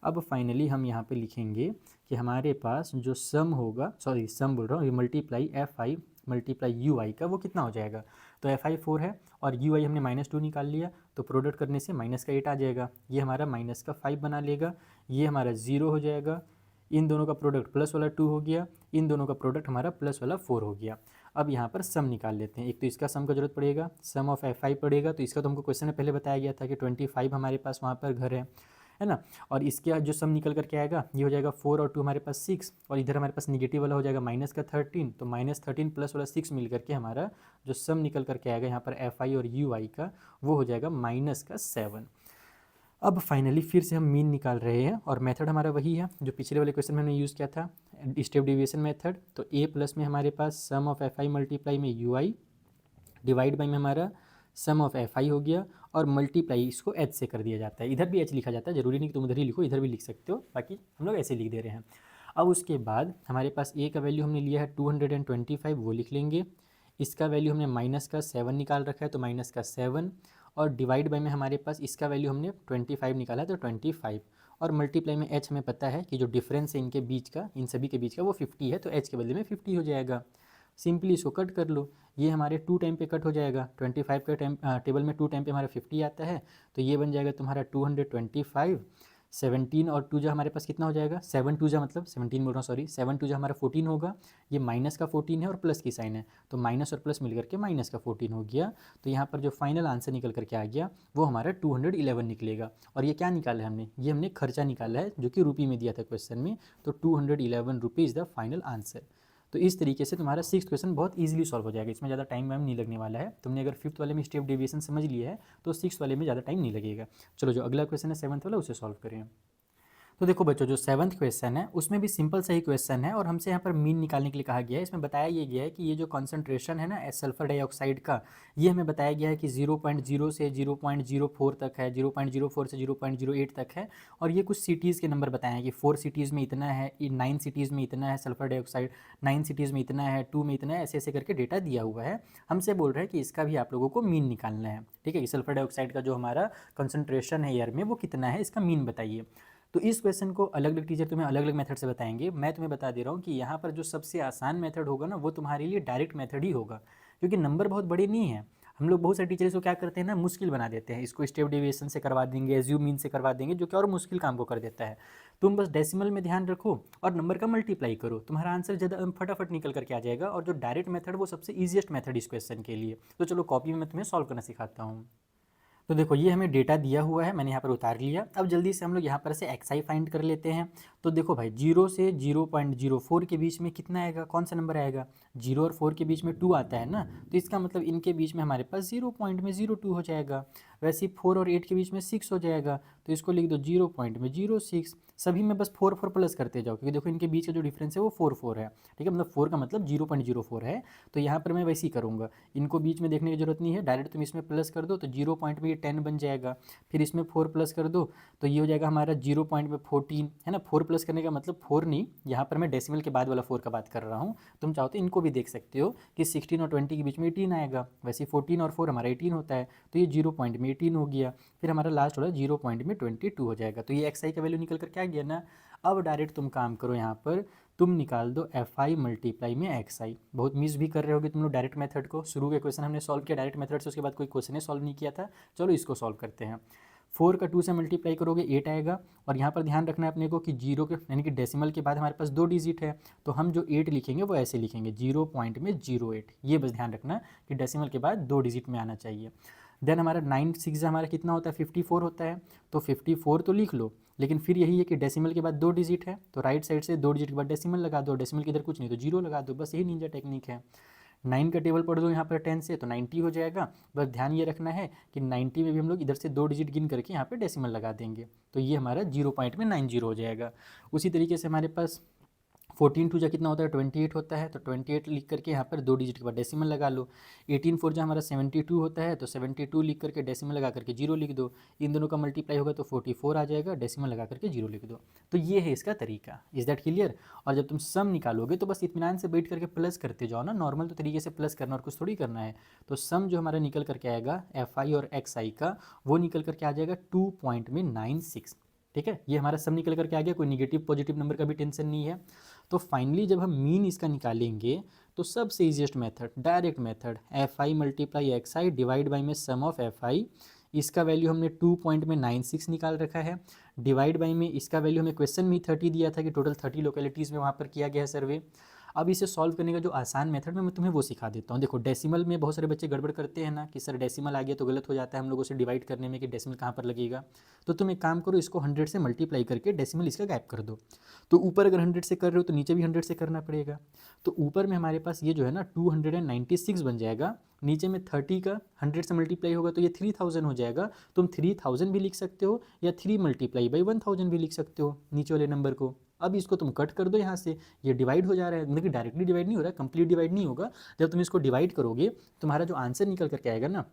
अब फाइनली हम यहाँ पे लिखेंगे कि हमारे पास जो सम होगा, सॉरी सम बोल रहा हूँ, ये multiply F I multiply U I का वो कितना हो जाएगा। तो एफ आई 4 है और यू आई हमने -2 निकाल लिया, तो प्रोडक्ट करने से माइनस का 8 आ जाएगा। ये हमारा माइनस का 5 बना लेगा। ये हमारा 0 हो जाएगा। इन दोनों का प्रोडक्ट प्लस वाला 2 हो गया। इन दोनों का प्रोडक्ट हमारा प्लस वाला 4 हो गया। अब यहाँ पर सम निकाल लेते हैं। एक तो इसका सम का जरूरत पड़ेगा, सम ऑफ एफ आई पड़ेगा। तो इसका तो हमको क्वेश्चन में पहले बताया गया था कि 25 हमारे पास वहाँ पर घर है ना। और इसके जो सम निकल करके आएगा ये हो जाएगा 4 और 2 हमारे पास 6, और इधर हमारे पास निगेटिव वाला हो जाएगा माइनस का 13। तो -13 प्लस वाला 6 मिल करके हमारा जो सम निकल करके आएगा यहाँ पर एफ आई और यू आई का, वो हो जाएगा -7। अब फाइनली फिर से हम मीन निकाल रहे हैं, और मेथड हमारा वही है जो पिछले वाले क्वेश्चन में हमने यूज़ किया था, स्टेप डेविएशन मेथड। तो ए प्लस में हमारे पास सम ऑफ एफ आई मल्टीप्लाई में यू आई, डिवाइड बाई में हमारा सम ऑफ एफ आई हो गया, और मल्टीप्लाई इसको एच से कर दिया जाता है। इधर भी एच लिखा जाता है, जरूरी नहीं कि तुम उधर ही लिखो, इधर भी लिख सकते हो, बाकी हम लोग ऐसे लिख दे रहे हैं। अब उसके बाद हमारे पास ए का वैल्यू हमने लिया है 225, वो लिख लेंगे। इसका वैल्यू हमने -7 निकाल रखा है, तो -7, और डिवाइड बाई में हमारे पास इसका वैल्यू हमने 25 निकाला तो 25 और मल्टीप्लाई में h हमें पता है कि जो डिफरेंस है इनके बीच का, इन सभी के बीच का वो 50 है, तो h के बदले में 50 हो जाएगा। सिंपली इसको कट कर लो, ये हमारे 2 टाइम पे कट हो जाएगा। 25 का टाइम टेबल में 2 टाइम पे हमारा 50 आता है, तो ये बन जाएगा तुम्हारा 225। 17 और 2 जा हमारे पास कितना हो जाएगा, 7 2 जा मतलब 17 बोल रहा हूँ सॉरी, 7 2 जा हमारा 14 होगा। ये माइनस का 14 है और प्लस की साइन है, तो माइनस और प्लस मिलकर के माइनस का 14 हो गया। तो यहाँ पर जो फाइनल आंसर निकल करके आ गया वो हमारा 211 निकलेगा। और ये क्या निकाला है हमने, ये हमने खर्चा निकाला है जो कि रुपये में दिया था क्वेश्चन में, तो 211 रुपये इज़ द फाइनल आंसर। तो इस तरीके से तुम्हारा 6th क्वेश्चन बहुत इजीली सॉल्व हो जाएगा, इसमें ज़्यादा टाइम वाइम नहीं लगने वाला है। तुमने अगर 5th वाले में स्टेप डेविएशन समझ लिया है तो 6th वाले में ज़्यादा टाइम नहीं लगेगा। चलो जो अगला क्वेश्चन है 7th वाला उसे सॉल्व करें। तो देखो बच्चों, जो 7th क्वेश्चन है उसमें भी सिंपल सही क्वेश्चन है और हमसे यहाँ पर मीन निकालने के लिए कहा गया है। इसमें बताया ये गया है कि ये जो कॉन्सेंट्रेशन है ना सल्फर डाइऑक्साइड का, ये हमें बताया गया है कि 0.0 से 0.04 तक है, 0.04 से 0.08 तक है। और ये कुछ सिटीज़ के नंबर बताए हैं कि 4 सिटीज़ में इतना है, 9 सिटीज़ में इतना है सल्फर डाइऑक्साइड, 9 सिटीज़ में इतना है, 2 में इतना है, ऐसे ऐसे करके डेटा दिया हुआ है। हमसे बोल रहा है कि इसका भी आप लोगों को मीन निकालना है। ठीक है, कि सल्फर डाइऑक्साइड का जो हमारा कंसंट्रेशन है एयर में वो कितना है, इसका मीन बताइए। तो इस क्वेश्चन को अलग अलग टीचर तुम्हें अलग अलग मेथड से बताएंगे। मैं तुम्हें बता दे रहा हूँ कि यहाँ पर जो सबसे आसान मेथड होगा ना वो तुम्हारे लिए डायरेक्ट मेथड ही होगा, क्योंकि नंबर बहुत बड़े नहीं है। हम लोग बहुत सारे टीचर इसको क्या करते हैं ना, मुश्किल बना देते हैं, इसको स्टेप डेविएशन से करवा देंगे, एज्यूम मीन से करवा देंगे, जो कि और मुश्किल काम को कर देता है। तुम बस डेसिमल में ध्यान रखो और नंबर का मल्टीप्लाई करो, तुम्हारा आंसर ज़्यादा फटाफट निकल करके आ जाएगा। और जो डायरेक्ट मेथड वो सबसे ईजिएस्ट मेथड इस क्वेश्चन के लिए। तो चलो कॉपी में मैं तुम्हें सॉल्व करना सिखाता हूँ। तो देखो ये हमें डेटा दिया हुआ है, मैंने यहाँ पर उतार लिया। अब जल्दी से हम लोग यहाँ पर से एक्स आई फाइंड कर लेते हैं। तो देखो भाई 0 से 0.04 के बीच में कितना आएगा, कौन सा नंबर आएगा, 0 और 4 के बीच में 2 आता है ना, तो इसका मतलब इनके बीच में हमारे पास 0.02 हो जाएगा। वैसे 4 और 8 के बीच में 6 हो जाएगा, तो इसको लिख दो 0.06। सभी में बस 4 4 प्लस करते जाओ, क्योंकि देखो इनके बीच का जो डिफरेंस है वो 4 4 है। ठीक है, मतलब 4 का मतलब 0.04 है। तो यहाँ पर मैं वैसे ही करूँगा, इनको बीच में देखने की जरूरत नहीं है, डायरेक्ट तुम इसमें प्लस कर दो तो 0 पॉइंट में ये 10 बन जाएगा। फिर इसमें 4 प्लस कर दो तो ये हो जाएगा हमारा 0 पॉइंट में 14, है ना। 4 प्लस करने का मतलब 4 नहीं, यहाँ पर मैं डेसिमल के बाद वाला 4 का बात कर रहा हूँ। तुम चाहो तो इनको भी देख सकते हो कि 16 और 20 के बीच में 18 आएगा। वैसे 14 और 4 हमारा 18 होता है, तो ये 0 पॉइंट में 18 हो गया। फिर हमारा लास्ट वाला 0 पॉइंट में 22 हो जाएगा। तो ये एक्स आई का वैल्यू निकल कर क्या गया ना। अब डायरेक्ट तुम काम करो, यहाँ पर तुम निकाल दो एफ आई मल्टीप्लाई में एक्स आई। बहुत मिस भी कर रहे होगे तुम लोग डायरेक्ट मेथड को। शुरू के क्वेश्चन हमने सॉल्व किया डायरेक्ट मेथड से, उसके बाद कोई क्वेश्चन सॉल्व नहीं किया था। चलो इसको सॉल्व करते हैं। 4 का 2 से मल्टीप्लाई करोगे 8 आएगा। और यहाँ पर ध्यान रखना है अपने को कि 0 के यानी कि डेसिमल के बाद हमारे पास 2 डिजिट है, तो हम जो 8 लिखेंगे वो ऐसे लिखेंगे 0.08। ये बस ध्यान रखना कि डेसिमल के बाद 2 डिजिट में आना चाहिए। देन हमारा 9 6 हमारा कितना होता है, 54 होता है। तो 54 तो लिख लो, लेकिन फिर यही है कि डेसिमल के बाद 2 डिजिट है, तो राइट साइड से 2 डिजिट के बाद डेसिमल लगा दो। डेसिमल की इधर कुछ नहीं तो 0 लगा दो, बस यही निंजा टेक्निक है। 9 का टेबल पढ़ दो यहाँ पर 10 से, तो 90 हो जाएगा। बस ध्यान ये रखना है कि 90 में भी हम लोग इधर से 2 डिजिट गिन करके यहाँ पे डेसिमल लगा देंगे, तो ये हमारा 0.90 हो जाएगा। उसी तरीके से हमारे पास 14 टू जा कितना होता है 28 होता है, तो 28 लिख करके यहाँ पर 2 डिजिट के बाद डेसिमल लगा लो। 18 4 जा हमारा 72 होता है, तो 72 लिख करके डेसिमल लगा करके 0 लिख दो। इन दोनों का मल्टीप्लाई होगा तो 44 आ जाएगा, डेसिमल लगा करके 0 लिख दो। तो ये है इसका तरीका। Is that clear. और जब तुम सम निकालोगे तो बस इत्मीनान से बैठ करके प्लस करते जाओ ना, नॉर्मल तो तरीके से प्लस करना और कुछ थोड़ी करना है। तो सम जो हमारा निकल करके आएगा एफ आई और एक्स आई का, वो निकल करके आ जाएगा 2.96। ठीक है, ये हमारा सम निकल करके आ गया, कोई निगेटिव पॉजिटिव नंबर का भी टेंशन नहीं है। तो फाइनली जब हम मीन इसका निकालेंगे तो सबसे easiest method direct method, F I multiply x I divide by में सम ऑफ एफ आई। इसका वैल्यू हमने 2.96 निकाल रखा है। डिवाइड बाई में इसका वैल्यू हमें क्वेश्चन में 30 दिया था कि टोटल 30 लोकेलिटीज़ में वहाँ पर किया गया सर्वे। अब इसे सॉल्व करने का जो आसान मेथड मैं तुम्हें वो सिखा देता हूँ। देखो डेसिमल में बहुत सारे बच्चे गड़बड़ करते हैं ना कि सर डेसिमल आ गया तो गलत हो जाता है हम लोगों से डिवाइड करने में कि डेसिमल कहाँ पर लगेगा। तो तुम एक काम करो, इसको 100 से मल्टीप्लाई करके डेसिमल इसका गायब कर दो। तो ऊपर अगर 100 से कर रहे हो तो नीचे भी 100 से करना पड़ेगा। तो ऊपर में हमारे पास ये जो है ना 296 बन जाएगा, नीचे में 30 का 100 से मल्टीप्लाई होगा तो ये 3000 हो जाएगा। तुम 3000 भी लिख सकते हो या 3 मल्टीप्लाई बाई 1000 भी लिख सकते हो नीचे वाले नंबर को। अब इसको तुम कट कर दो यहाँ से, ये डिवाइड हो जा रहा है, मतलब कि डायरेक्टली डिवाइड नहीं हो रहा है, कंप्लीट डिवाइड नहीं होगा। जब तुम इसको डिवाइड करोगे तुम्हारा जो आंसर निकल करके आएगा ना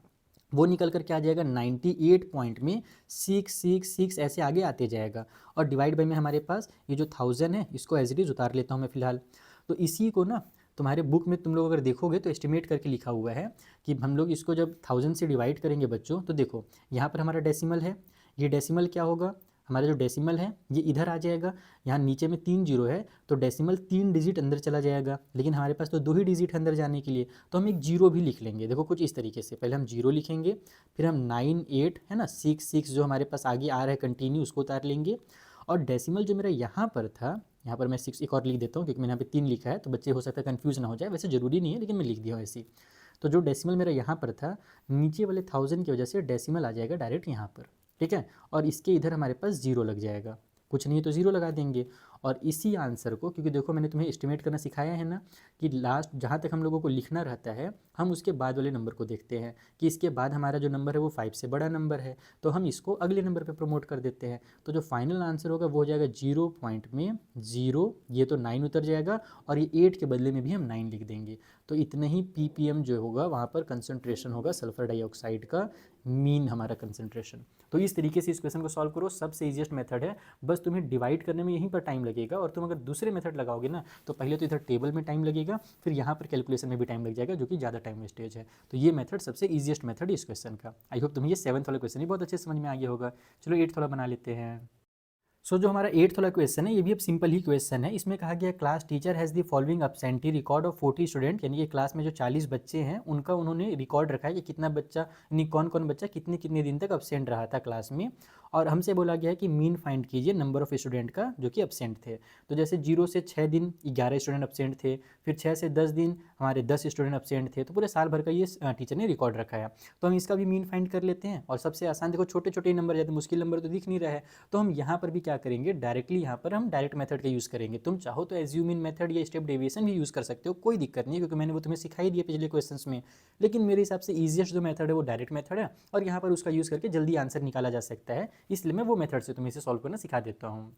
वो निकल कर क्या आ जाएगा 98 पॉइंट में 666 ऐसे आगे आते जाएगा। और डिवाइड बाई में हमारे पास ये जो 1000 है इसको एज इट इज़ उतार लेता हूँ मैं फिलहाल। तो इसी को ना तुम्हारे बुक में तुम लोग अगर देखोगे तो एस्टिमेट करके लिखा हुआ है कि हम लोग इसको जब 1000 से डिवाइड करेंगे बच्चों, तो देखो यहाँ पर हमारा डेसिमल है, ये डेसिमल क्या होगा, हमारा जो डेसिमल है ये इधर आ जाएगा, यहाँ नीचे में 3 जीरो है तो डेसिमल 3 डिजिट अंदर चला जाएगा, लेकिन हमारे पास तो 2 ही डिजिट है अंदर जाने के लिए, तो हम एक जीरो भी लिख लेंगे। देखो कुछ इस तरीके से, पहले हम जीरो लिखेंगे, फिर हम 9 8 है ना 6 जो हमारे पास आगे आ रहा है कंटिन्यू, उसको उतार लेंगे। और डेसिमल जो मेरा यहाँ पर था, यहाँ पर मैं 6 एक और लिख देता हूँ क्योंकि मैंने यहाँ पे 3 लिखा है, तो बच्चे हो सकता है कन्फ्यूज ना हो जाए, वैसे ज़रूरी नहीं है लेकिन मैं लिख दिया हूँ ऐसे ही। तो जो डेसिमल मेरा यहाँ पर था, नीचे वाले 1000 की वजह से डेसिमल आ जाएगा डायरेक्ट यहाँ पर, ठीक है। और इसके इधर हमारे पास जीरो लग जाएगा, कुछ नहीं है तो जीरो लगा देंगे। और इसी आंसर को, क्योंकि देखो मैंने तुम्हें एस्टिमेट करना सिखाया है ना, कि लास्ट जहाँ तक हम लोगों को लिखना रहता है, हम उसके बाद वाले नंबर को देखते हैं कि इसके बाद हमारा जो नंबर है वो 5 से बड़ा नंबर है, तो हम इसको अगले नंबर पे प्रमोट कर देते हैं। तो जो फाइनल आंसर होगा वो हो जाएगा 0 पॉइंट में 0, ये तो 9 उतर जाएगा, और ये 8 के बदले में भी हम 9 लिख देंगे। तो इतने ही ppm जो होगा वहाँ पर कंसनट्रेशन होगा सल्फर डाइऑक्साइड का, मीन हमारा कंसनट्रेशन। तो इस तरीके से इस क्वेश्चन को सॉल्व करो, सबसे ईजिएस्ट मेथड है, बस तुम्हें डिवाइड करने में यहीं पर टाइम लगेगा। और तुम अगर दूसरे मेथड लगाओगे ना, तो पहले तो इधर टेबल में टाइम लगेगा, फिर यहाँ पर कैलकुलेशन में भी टाइम लग जाएगा, जो कि ज़्यादा टाइम वेस्टेज है। तो ये मेथड सबसे ईजिएस्ट मेथड है इस क्वेश्चन का। आई होप तुम्हें ये 7th वाला क्वेश्चन ही बहुत अच्छे से समझ में आ गया होगा। चलो 8th वाला बना लेते हैं। जो हमारा 8th वाला क्वेश्चन है, ये भी अब सिंपल ही क्वेश्चन है। इसमें कहा गया class teacher has the following absentee record of 40 student, यानी कि क्लास में जो 40 बच्चे हैं उनका उन्होंने रिकॉर्ड रखा है कि कितना बच्चा, यानी कौन कौन बच्चा कितने कितने दिन तक एब्सेंट रहा था क्लास में। और हमसे बोला गया है कि मीन फाइंड कीजिए नंबर ऑफ स्टूडेंट का जो कि एब्सेंट थे। तो जैसे 0 से 6 दिन 11 स्टूडेंट एब्सेंट थे, फिर 6 से 10 दिन हमारे 10 स्टूडेंट एब्सेंट थे, तो पूरे साल भर का ये टीचर ने रिकॉर्ड रखा है। तो हम इसका भी मीन फाइंड कर लेते हैं। और सबसे आसान, देखो छोटे छोटे नंबर, ज़्यादा मुश्किल नंबर तो दिख नहीं रहा है, तो हम यहाँ पर भी क्या करेंगे, डायरेक्टली यहाँ पर हम डायरेक्ट मेथड का यूज़ करेंगे। तुम चाहो तो एज्यूम इन मेथड या स्टेप डेविएशन भी यूज़ कर सकते हो, कोई दिक्कत नहीं है, क्योंकि मैंने वो तुम्हें सिखाई दिया पिछले क्वेश्चंस में। लेकिन मेरे हिसाब से ईजिएस्ट जो मेथड है वो डायरेक्ट मेथड है, और यहाँ पर उसका यूज़ करके जल्दी आंसर निकाला जा सकता है, इसलिए मैं वो मेथड से तुम्हें इसे सॉल्व करना सिखा देता हूँ।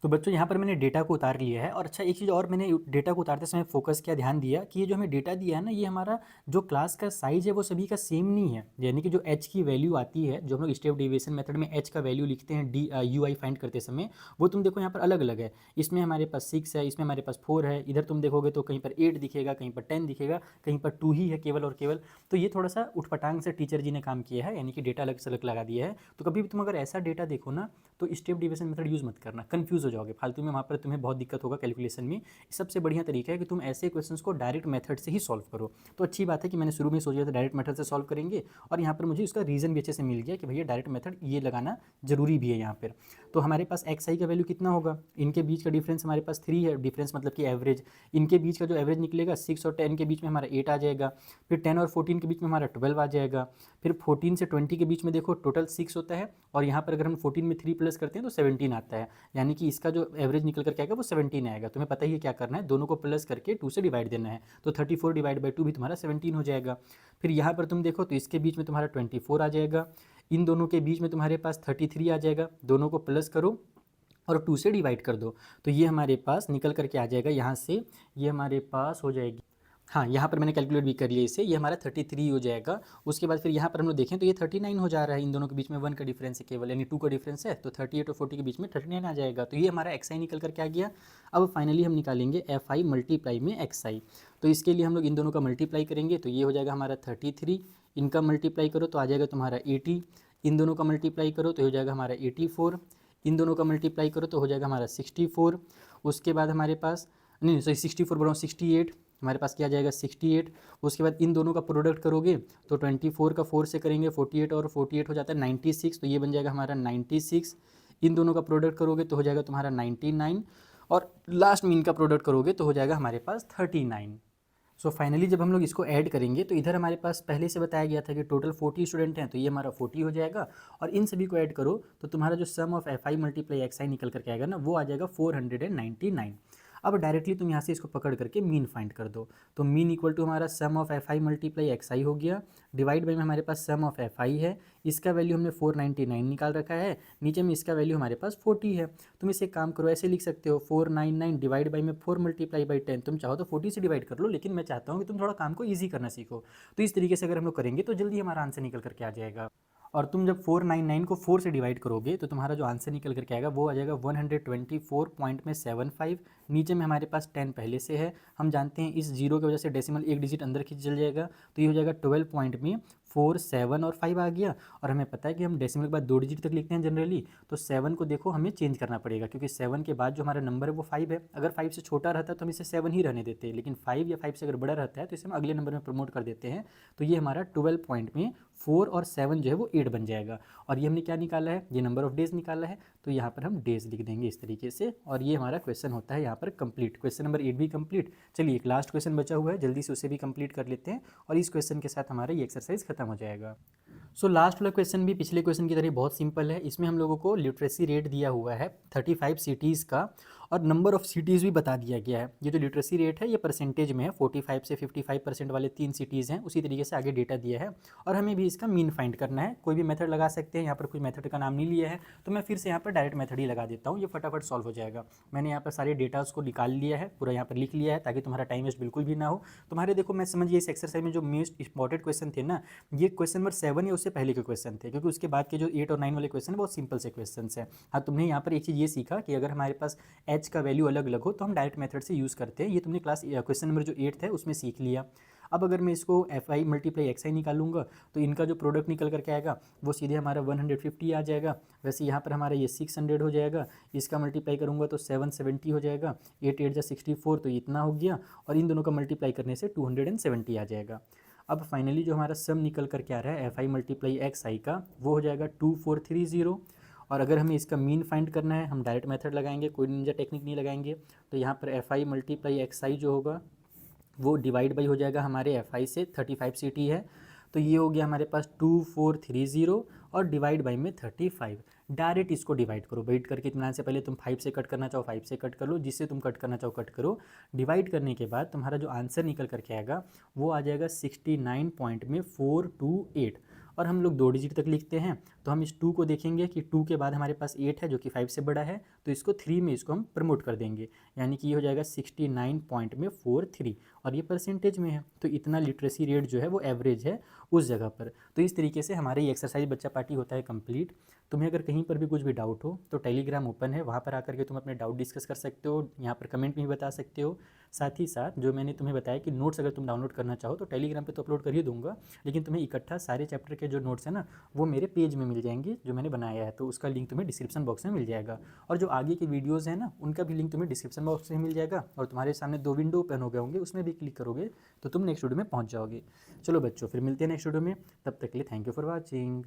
तो बच्चों यहाँ पर मैंने डेटा को उतार लिया है। और अच्छा एक चीज़ और, मैंने डेटा को उतारते समय फोकस किया, ध्यान दिया कि ये जो हमें डेटा दिया है ना, ये हमारा जो क्लास का साइज़ है वो सभी का सेम नहीं है। यानी कि जो h की वैल्यू आती है, जो हम लोग स्टेप डेविएशन मेथड में h का वैल्यू लिखते हैं ui फाइंड करते समय, वो तुम देखो यहाँ पर अलग अलग है। इसमें हमारे पास 6 है, इसमें हमारे पास 4 है, इधर तुम देखोगे तो कहीं पर 8 दिखेगा, कहीं पर 10 दिखेगा, कहीं पर 2 ही है केवल और केवल। तो ये थोड़ा सा उठपटांग से टीचर जी ने काम किया है, यानी कि डेटा अलग से अलग लगा दिया है। तो कभी भी तुम अगर ऐसा डेटा देखो ना, तो स्टेप डेविएशन मेथड यूज़ मत करना, कन्फ्यूज़ हो जाओगे फालतू में, वहाँ पर तुम्हें बहुत दिक्कत होगा कैलकुलेशन में। सबसे बढ़िया तरीका है कि तुम ऐसे क्वेश्चंस को डायरेक्ट मेथड से ही सॉल्व करो। तो अच्छी बात है कि मैंने शुरू में सोचा था डायरेक्ट मेथड से सॉल्व करेंगे, और यहाँ पर मुझे उसका रीज़न भी अच्छे से मिल गया कि भैया डायरेक्ट मेथड ये लगाना जरूरी भी है यहाँ पर। तो हमारे पास xi का वैल्यू कितना होगा, इनके बीच का डिफरेंस हमारे पास 3 है, डिफरेंस मतलब कि एवरेज, इनके बीच का जो एवरेज निकलेगा 6 और 10 के बीच में हमारा 8 आ जाएगा, फिर 10 और 14 के बीच में हमारा 12 आ जाएगा, फिर 14 से 20 के बीच में देखो टोटल 6 होता है, और यहाँ पर अगर हम 14 में 3 प्लस करते हैं तो 17 आता है, यानी कि इसका जो एवरेज निकल कर के आएगा वो 17 आएगा। तुम्हें पता ही है क्या करना है, दोनों को प्लस करके 2 से डिवाइड देना है, तो 34 डिवाइड बाई 2 भी तुम्हारा 17 हो जाएगा। फिर यहाँ पर तुम देखो तो इसके बीच में तुम्हारा 24 आ जाएगा, इन दोनों के बीच में तुम्हारे पास 33 आ जाएगा, दोनों को प्लस करो और 2 से डिवाइड कर दो, तो ये हमारे पास निकल करके आ जाएगा यहाँ से, ये हमारे पास हो जाएगी, हाँ यहाँ पर मैंने कैलकुलेट भी कर लिया इसे, ये हमारा 33 हो जाएगा। उसके बाद फिर यहाँ पर हम लोग देखें तो ये 39 हो जा रहा है, इन दोनों के बीच में 1 का डिफरेंस है केवल, यानी 2 का डिफरेंस है, तो 38 और 40 के बीच में 39 आ जाएगा। तो ये हमारा xi निकल करके आ गया। अब फाइनली हम निकालेंगे fi मल्टीप्लाई में xi। तो इसके लिए हम लोग इन दोनों का मल्टीप्लाई करेंगे, तो ये हो जाएगा हमारा 33, इनका मल्टीप्लाई करो तो आ जाएगा तुम्हारा 80, इन दोनों का मल्टीप्लाई करो तो हो जाएगा हमारा 84, इन दोनों का मल्टीप्लाई करो तो हो जाएगा हमारा 64। उसके बाद हमारे पास नहीं सॉरी 64 बोल रहा हूँ 68, हमारे पास क्या जाएगा 68। उसके बाद इन दोनों का प्रोडक्ट करोगे तो 24 का 4 से करेंगे 48, और 48 हो जाता है 96, तो ये बन जाएगा हमारा 96। इन दोनों का प्रोडक्ट करोगे तो हो जाएगा तुम्हारा 99, और लास्ट में इनका प्रोडक्ट करोगे तो हो जाएगा हमारे पास 39। सो फाइनली जब हम लोग इसको ऐड करेंगे तो इधर हमारे पास पहले से बताया गया था कि टोटल 40 स्टूडेंट हैं, तो ये हमारा 40 हो जाएगा, और इन सभी को ऐड करो तो तुम्हारा जो सम ऑफ fi मल्टीप्लाई xi निकल करके आएगा ना, वो आ जाएगा 499। अब डायरेक्टली तुम यहाँ से इसको पकड़ करके मीन फाइंड कर दो, तो मीन इक्वल टू हमारा सम ऑफ fi मल्टीप्लाई xi हो गया, डिवाइड बाई में हमारे पास सम ऑफ fi है, इसका वैल्यू हमने 499 निकाल रखा है, नीचे में इसका वैल्यू हमारे पास 40 है। तुम इसे काम करो, ऐसे लिख सकते हो 499 डिवाइड बाई में 4 मल्टीप्लाई बाई 10, तुम चाहो तो 40 से डिवाइड कर लो, लेकिन मैं चाहता हूँ कि तुम थोड़ा काम को ईजी करना सीखो। तो इस तरीके से अगर हम लोग करेंगे तो जल्दी हमारा आंसर निकल करके आ जाएगा। और तुम जब 499 को 4 से डिवाइड करोगे तो तुम्हारा जो आंसर निकल करके आएगा वो आ जाएगा 124.75। नीचे में हमारे पास 10 पहले से है, हम जानते हैं इस जीरो की वजह से डेसिमल एक डिजिट अंदर खींच चल जाएगा, तो ये हो जाएगा 12 पॉइंट में 4, 7 और 5 आ गया। और हमें पता है कि हम डेसिमल के बाद 2 डिजिट तक लिखते हैं जनरली, तो 7 को देखो हमें चेंज करना पड़ेगा क्योंकि 7 के बाद जो हमारा नंबर है वो 5 है। अगर 5 से छोटा रहता तो हम इसे 7 ही रहने देते हैं, लेकिन 5 या 5 से अगर बड़ा रहता है तो इसे हम अगले नंबर में प्रमोट कर देते हैं। तो ये हमारा 12 पॉइंट में 4 और 7 जो है वो 8 बन जाएगा। और ये हमने क्या निकाला है, ये नंबर ऑफ डेज निकाला है, तो यहाँ पर हम डेज लिख देंगे इस तरीके से। और ये हमारा क्वेश्चन होता है यहाँ पर कंप्लीट, क्वेश्चन नंबर 8 भी कंप्लीट। चलिए एक लास्ट क्वेश्चन बचा हुआ है, जल्दी से उसे भी कंप्लीट कर लेते हैं और इस क्वेश्चन के साथ हमारा ये एक्सरसाइज खत्म हो जाएगा। सो लास्ट वाला क्वेश्चन भी पिछले क्वेश्चन की तरह बहुत सिंपल है। इसमें हम लोगों को लिटरेसी रेट दिया हुआ है 35 सिटीज़ का और नंबर ऑफ सिटीज़ भी बता दिया गया है। ये जो लिटरेसी रेट है ये परसेंटेज में है, 45 से 55% वाले 3 सिटीज़ हैं, उसी तरीके से आगे डेटा दिया है। और हमें भी इसका मीन फाइंड करना है, कोई भी मेथड लगा सकते हैं, यहाँ पर कोई मेथड का नाम नहीं लिया है, तो मैं फिर से यहाँ पर डायरेक्ट मेथड ही लगा देता हूँ, ये फटाफट सॉल्व हो जाएगा। मैंने यहाँ पर सारे डेटाज को निकाल लिया है, पूरा यहाँ पर लिख लिया है ताकि तुम्हारा टाइम वेस्ट बिल्कुल भी ना हो। तुम्हारे देखो मैं समझिए इस एक्सरसाइज में जो मोस्ट इंपॉर्टेंट क्वेश्चन थे ना, ये क्वेश्चन नंबर 7 या उससे पहले के क्वेश्चन थे, क्योंकि उसके बाद के जो 8 और 9 वाले क्वेश्चन बहुत सिंपल से क्वेश्चन है। हाँ, तुमने यहाँ पर एक चीज़ ये सीखा कि अगर हमारे पास एच का वैल्यू अलग अलग हो तो हम डायरेक्ट मेथड से यूज़ करते हैं, ये तुमने क्लास क्वेश्चन नंबर जो 8 है उसमें सीख लिया। अब अगर मैं इसको एफ आई मल्टीप्लाई एक्स आई निकालूंगा तो इनका जो प्रोडक्ट निकल करके आएगा वो सीधे हमारा 150 आ जाएगा। वैसे यहाँ पर हमारा ये 600 हो जाएगा, इसका मल्टीप्लाई करूँगा तो 770 हो जाएगा, 8 8 जा 64 तो इतना हो गया, और इन दोनों का मल्टीप्लाई करने से 270 आ जाएगा। अब फाइनली जो हमारा सम निकल करके आ रहा है एफ आई मल्टीप्लाई एक्स आई का वो हो जाएगा 2430। और अगर हमें इसका मीन फाइंड करना है हम डायरेक्ट मेथड लगाएंगे, कोई निंजा टेक्निक नहीं लगाएंगे। तो यहाँ पर एफ आई मल्टीप्लाई एक्स आई जो होगा वो डिवाइड बाई हो जाएगा हमारे एफ आई से, 35 सी टी है, तो ये हो गया हमारे पास 2430 और डिवाइड बाई में 35। डायरेक्ट इसको डिवाइड करो, वेट करके इतना से पहले तुम 5 से कट करना चाहो 5 से कट कर लो, जिससे तुम कट करना चाहो कट करो। डिवाइड करने के बाद तुम्हारा जो आंसर निकल करके आएगा वो आ जाएगा 69 पॉइंट में 428। और हम लोग 2 डिजिट तक लिखते हैं, तो हम इस 2 को देखेंगे कि 2 के बाद हमारे पास 8 है जो कि 5 से बड़ा है, तो इसको 3 में इसको हम प्रमोट कर देंगे, यानी कि ये हो जाएगा 69 पॉइंट में 43। और ये परसेंटेज में है, तो इतना लिटरेसी रेट जो है वो एवरेज है उस जगह पर। तो इस तरीके से हमारे ये एक्सरसाइज बच्चा पार्टी होता है कंप्लीट। तुम्हें अगर कहीं पर भी कुछ भी डाउट हो तो टेलीग्राम ओपन है, वहाँ पर आकर के तुम अपने डाउट डिस्कस कर सकते हो, यहाँ पर कमेंट में भी बता सकते हो। साथ ही साथ जो मैंने तुम्हें बताया कि नोट्स अगर तुम डाउनलोड करना चाहो तो टेलीग्राम पे तो अपलोड कर ही दूंगा, लेकिन तुम्हें इकट्ठा सारे चैप्टर के जो नोट्स हैं ना वो मेरे पेज में मिल जाएंगे जो मैंने बनाया है, तो उसका लिंक तुम्हें डिस्क्रिप्शन बॉक्स में मिल जाएगा। और जो आगे की वीडियोज़ हैं ना उनका भी लिंक तुम्हें डिस्क्रिप्शन बॉक्स में मिल जाएगा, और तुम्हारे सामने 2 विंडो ओपन हो गए होंगे, उसमें भी क्लिक करोगे तो तुम नेक्स्ट वीडियो में पहुँच जाओगे। चलो बच्चों, फिर मिलते हैं नेक्स्ट वीडियो में, तब तक के लिए थैंक यू फॉर वॉचिंग।